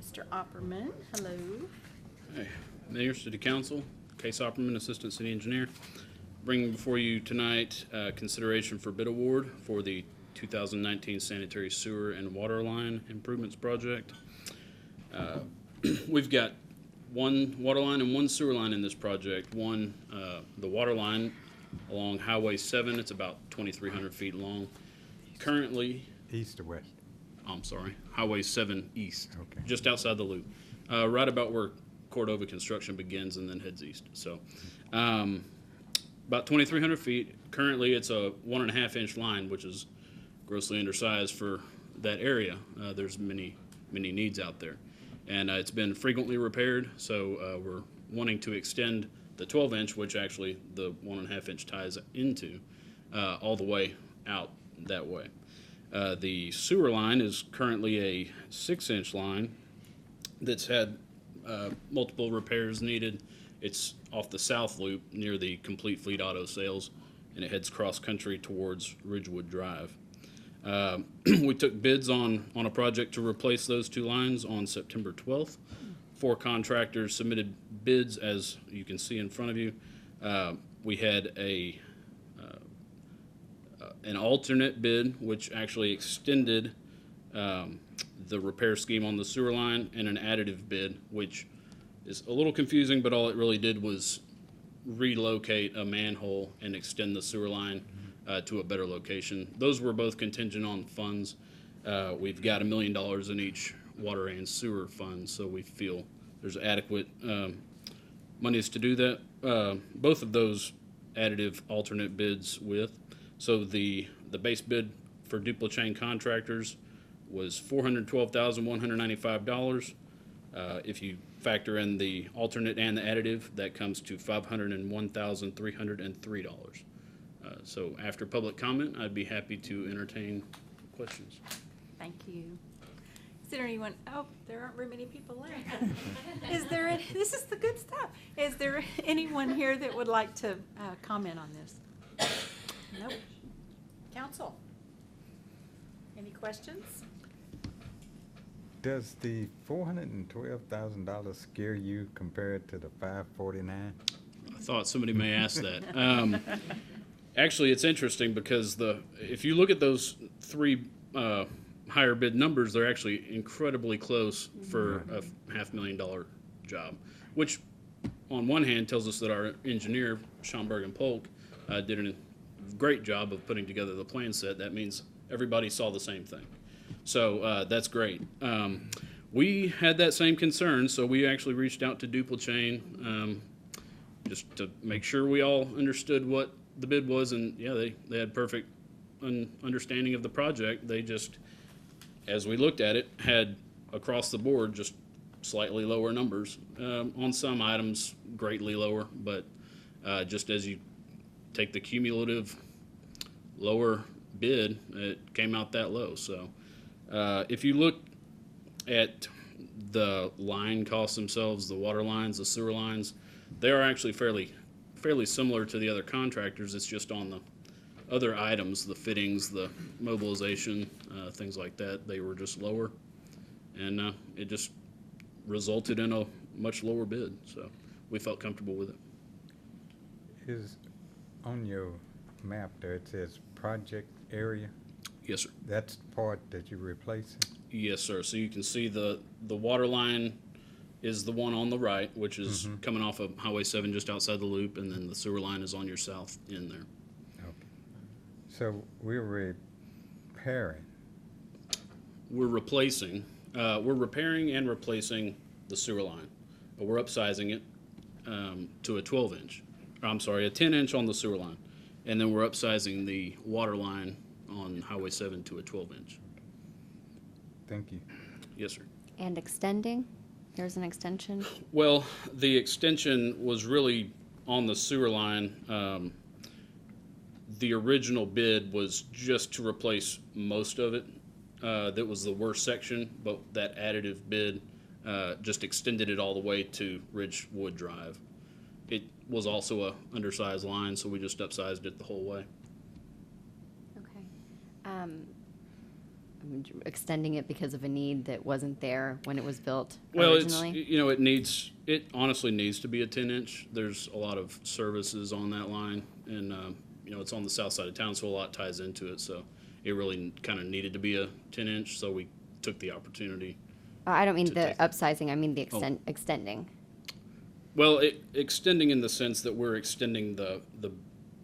Mr. Opperman, hello. Hey, Mayor, City Council, Case Opperman, Assistant City Engineer, bringing before you tonight consideration for bid award for the 2019 sanitary sewer and water line improvements project. We've got one water line and one sewer line in this project. One, the water line along Highway 7, it's about 2,300 feet long. Currently, East or west? I'm sorry, Highway 7 East, Okay. just outside the loop, right about where Cordova construction begins and then heads east. So, about 2,300 feet. Currently, it's a 1.5-inch line, which is grossly undersized for that area. There's many needs out there, and it's been frequently repaired. So we're wanting to extend the 12-inch, which actually the 1.5-inch ties into, all the way out that way. The sewer line is currently a 6-inch line that's had multiple repairs needed. It's off the south loop near the Complete Fleet Auto Sales, and it heads cross-country towards Ridgewood Drive. We took bids on a project to replace those two lines on September 12th. 4 contractors submitted bids, as you can see in front of you. We had an alternate bid, which actually extended the repair scheme on the sewer line, and an additive bid, which is a little confusing, but all it really did was relocate a manhole and extend the sewer line to a better location. Those were both contingent on funds. We've got $1 million in each water and sewer fund, so we feel there's adequate monies to do that. Both of those additive alternate bids with. So the base bid for Duplachain Contractors was $412,195. If you factor in the alternate and the additive, that comes to $501,303. So after public comment, I'd be happy to entertain questions. Thank you. Is there anyone, oh, there aren't very many people left. Is there, this is the good stuff. Is there anyone here that would like to comment on this? Nope. Council? Any questions? Does the $412,000 scare you compared to the $549? I thought somebody may ask that. Actually, it's interesting because if you look at those three higher bid numbers, they're actually incredibly close for a $500,000 job, which on one hand tells us that our engineer, Schomburg and Polk, did a great job of putting together the plan set. That means everybody saw the same thing. So that's great. We had that same concern, so we actually reached out to DuplaChain just to make sure we all understood what the bid was, and yeah, they had perfect understanding of the project. They just, as we looked at it, had across the board just slightly lower numbers. On some items, greatly lower, but just as you take the cumulative lower bid, it came out that low. So if you look at the line costs themselves, the water lines, the sewer lines, they are actually fairly similar to the other contractors. It's just on the other items, the fittings, the mobilization, things like that, they were just lower. And it just resulted in a much lower bid. So we felt comfortable with it. Is on your map there, it says project area? Yes, sir. That's the part that you're replacing? Yes, sir. So you can see the water line is the one on the right, which is coming off of Highway 7 just outside the loop, and then the sewer line is on your south end there. Okay. So we're repairing? We're replacing. We're repairing and replacing the sewer line, but we're upsizing it to a 12-inch. I'm sorry, a 10-inch on the sewer line, and then we're upsizing the water line on Highway 7 to a 12-inch. Thank you. Yes, sir. And extending? There's an extension? Well, the extension was really on the sewer line. The original bid was just to replace most of it. That was the worst section, but that additive bid just extended it all the way to Ridgewood Drive. It was also a undersized line, so we just upsized it the whole way. Okay. Extending it because of a need that wasn't there when it was built originally? Well, it honestly needs to be a 10-inch. There's a lot of services on that line, and it's on the south side of town, so a lot ties into it. So it really kind of needed to be a 10-inch, so we took the opportunity. I don't mean the upsizing, I mean the extending. Well, extending in the sense that we're extending the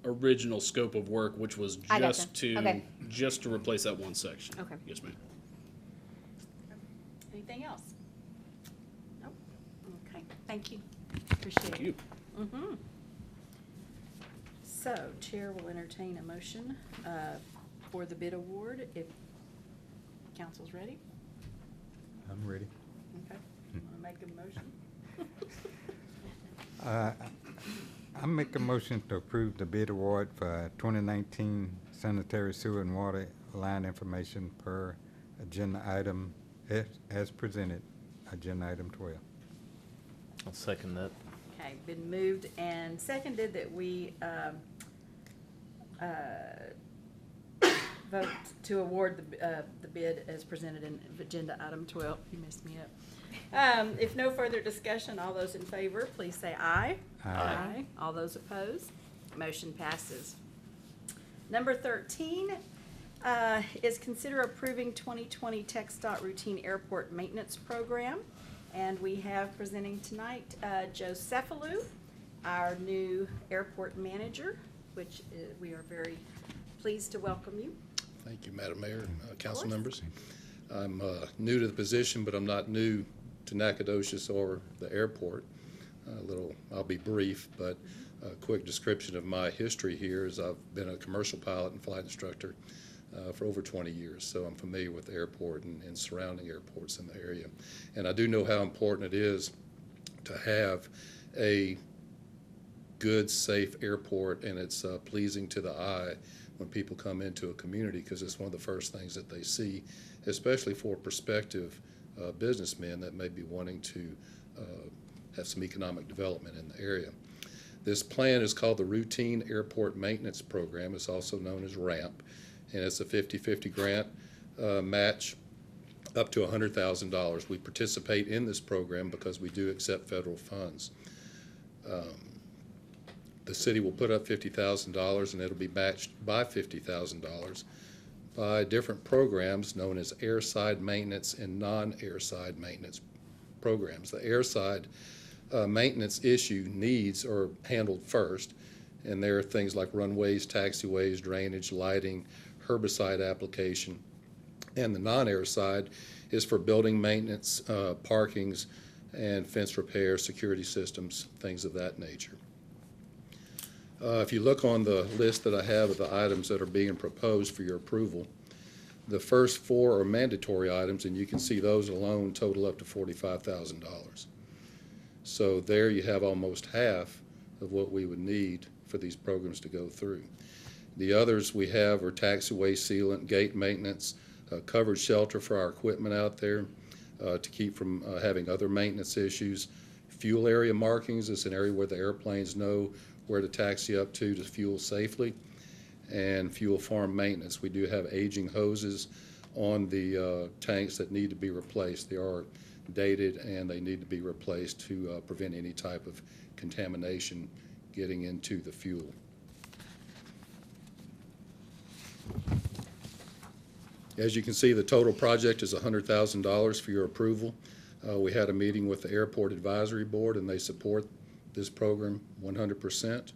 original scope of work, which was just to replace that one section. Okay. Yes, ma'am. Anything else? Nope. Okay, thank you. Appreciate it. Thank you. Mm-hmm. So, Chair will entertain a motion for the bid award if council's ready. I'm ready. Okay. Want to make a motion? I make a motion to approve the bid award for 2019 sanitary sewer and water line information per agenda item as presented, agenda item 12. I'll second that. Okay, been moved and seconded that we vote to award the bid as presented in agenda item 12. You messed me up. If no further discussion, all those in favor, please say aye. Aye. All those opposed, motion passes. Number 13 is consider approving 2020 TxDOT routine airport maintenance program. And we have presenting tonight Joe Cephalou, our new airport manager, which we are very pleased to welcome you. Thank you, Madam Mayor, council members. I'm new to the position, but I'm not new to Nacogdoches or the airport. I'll be brief, but a quick description of my history here is I've been a commercial pilot and flight instructor for over 20 years, so I'm familiar with the airport and surrounding airports in the area. And I do know how important it is to have a good, safe airport, and it's pleasing to the eye when people come into a community, because it's one of the first things that they see, especially for prospective businessmen that may be wanting to have some economic development in the area. This plan is called the Routine Airport Maintenance Program. It's also known as RAMP, and it's a 50-50 grant match up to $100,000. We participate in this program because we do accept federal funds. The city will put up $50,000, and it'll be matched by $50,000 by different programs known as airside maintenance and non-airside maintenance programs. The airside maintenance issue needs are handled first, and there are things like runways, taxiways, drainage, lighting, herbicide application. And the non-air side is for building maintenance, parkings, and fence repair, security systems, things of that nature. If you look on the list that I have of the items that are being proposed for your approval, the first 4 are mandatory items, and you can see those alone total up to $45,000. So there you have almost half of what we would need for these programs to go through. The others we have are taxiway sealant, gate maintenance, covered shelter for our equipment out there to keep from having other maintenance issues. Fuel area markings is an area where the airplanes know where to taxi up to fuel safely. And fuel farm maintenance. We do have aging hoses on the tanks that need to be replaced. They are dated and they need to be replaced to prevent any type of contamination getting into the fuel. As you can see, the total project is $100,000 for your approval. We had a meeting with the Airport Advisory Board, and they support this program 100%.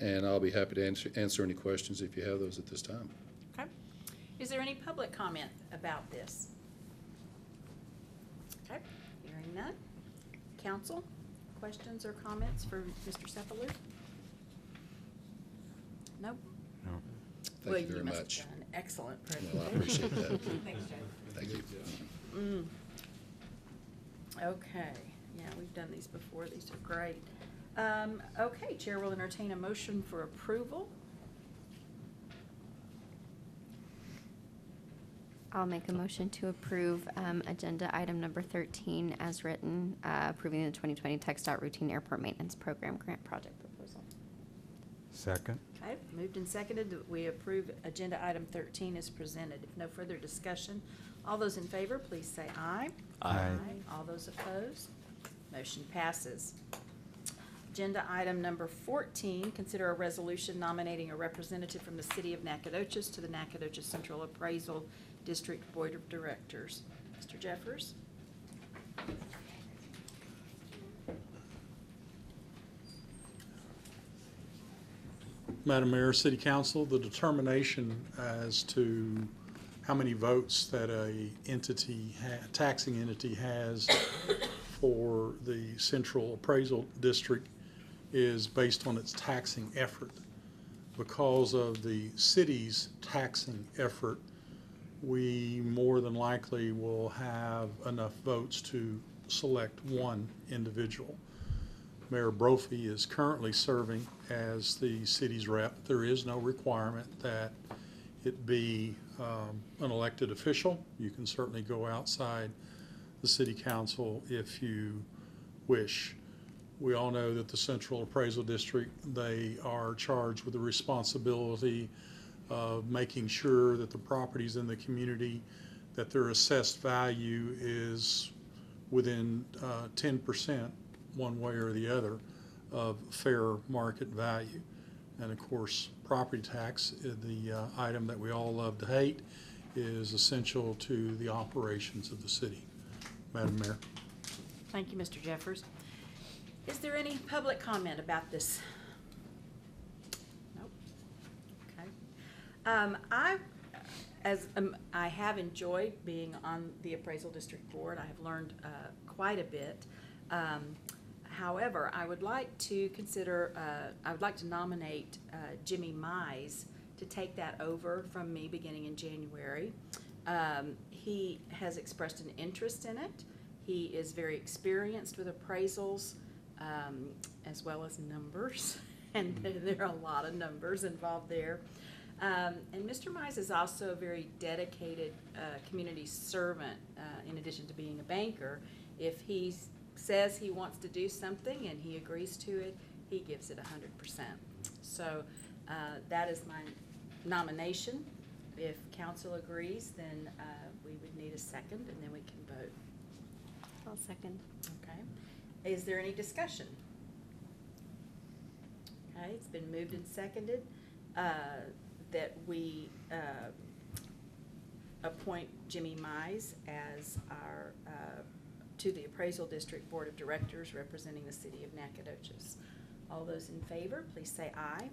And I'll be happy to answer any questions if you have those at this time. Okay. Is there any public comment about this? Okay, hearing none. Council, questions or comments for Mr. Cephalou? Nope. No. Thank you very must much. have done an excellent Well, I presentation. appreciate that. Thanks, Joe. Thank you. Okay, yeah, we've done these before. These are great. Okay, Chair will entertain a motion for approval. I'll make a motion to approve agenda item number 13 as written, approving the 2020 TxDOT Routine Airport Maintenance Program Grant Project Proposal. Second. Okay, moved and seconded that we approve agenda item 13 as presented. If no further discussion, all those in favor, please say aye. Aye. All those opposed, motion passes. Agenda item number 14, consider a resolution nominating a representative from the City of Nacogdoches to the Nacogdoches Central Appraisal District Board of Directors. Mr. Jeffers? Madam Mayor, City Council, the determination as to how many votes that a taxing entity has for the Central Appraisal District is based on its taxing effort. Because of the city's taxing effort, we more than likely will have enough votes to select one individual. Mayor Brophy is currently serving as the city's rep. There is no requirement that it be an elected official. You can certainly go outside the city council if you wish. We all know that the Central Appraisal District, they are charged with the responsibility of making sure that the properties in the community, that their assessed value is within 10%, one way or the other, of fair market value. And of course, property tax, the item that we all love to hate, is essential to the operations of the city. Madam Mayor. Thank you, Mr. Jeffers. Is there any public comment about this? Nope. Okay. I have enjoyed being on the Appraisal District Board. I have learned quite a bit. However, I would like to nominate Jimmy Mize to take that over from me beginning in January. He has expressed an interest in it. He is very experienced with appraisals as well as numbers, and there are a lot of numbers involved there. And Mr. Mize is also a very dedicated community servant, in addition to being a banker. If he says he wants to do something and he agrees to it, he gives it 100%. So that is my nomination. If council agrees, then we would need a second, and then we can vote. I'll second. Okay. Is there any discussion? Okay, it's been moved and seconded that we appoint Jimmy Mize as our to the Appraisal District Board of Directors representing the city of Nacogdoches. All those in favor, please say aye.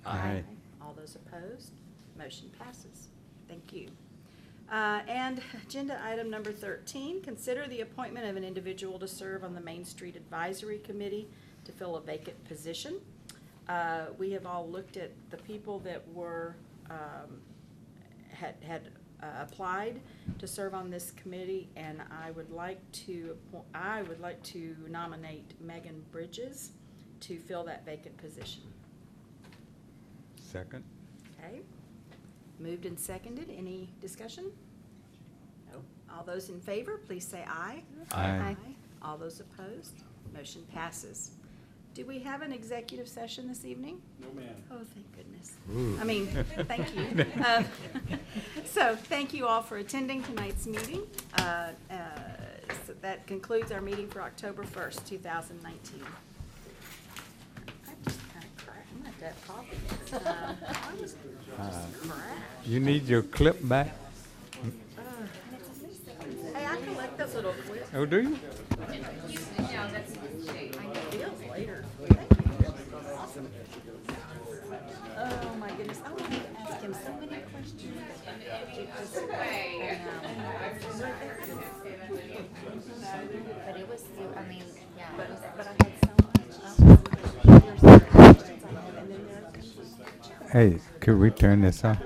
Aye. All those opposed, motion passes. Thank you. And agenda item number 13, consider the appointment of an individual to serve on the MainStreet Advisory Committee to fill a vacant position. We have all looked at the people that were had applied to serve on this committee, and I would like to nominate Megan Bridges to fill that vacant position. Second. Okay. Moved and seconded. Any discussion? No. All those in favor, please say aye. Aye. All those opposed, motion passes. Do we have an executive session this evening? No, ma'am. Oh, thank goodness. Ooh. I mean, thank you. So thank you all for attending tonight's meeting. So that concludes our meeting for October 1st, 2019. I just kind of cracked. I'm going to have coffee next time. I was just cracked. You need your clip back? Hey, I collect those little clips. Oh, do you? Feels later. Thank you. Awesome. Oh, my goodness. I want to ask him so many questions. But it was, I mean, yeah. But I had so much. Hey, could we turn this off?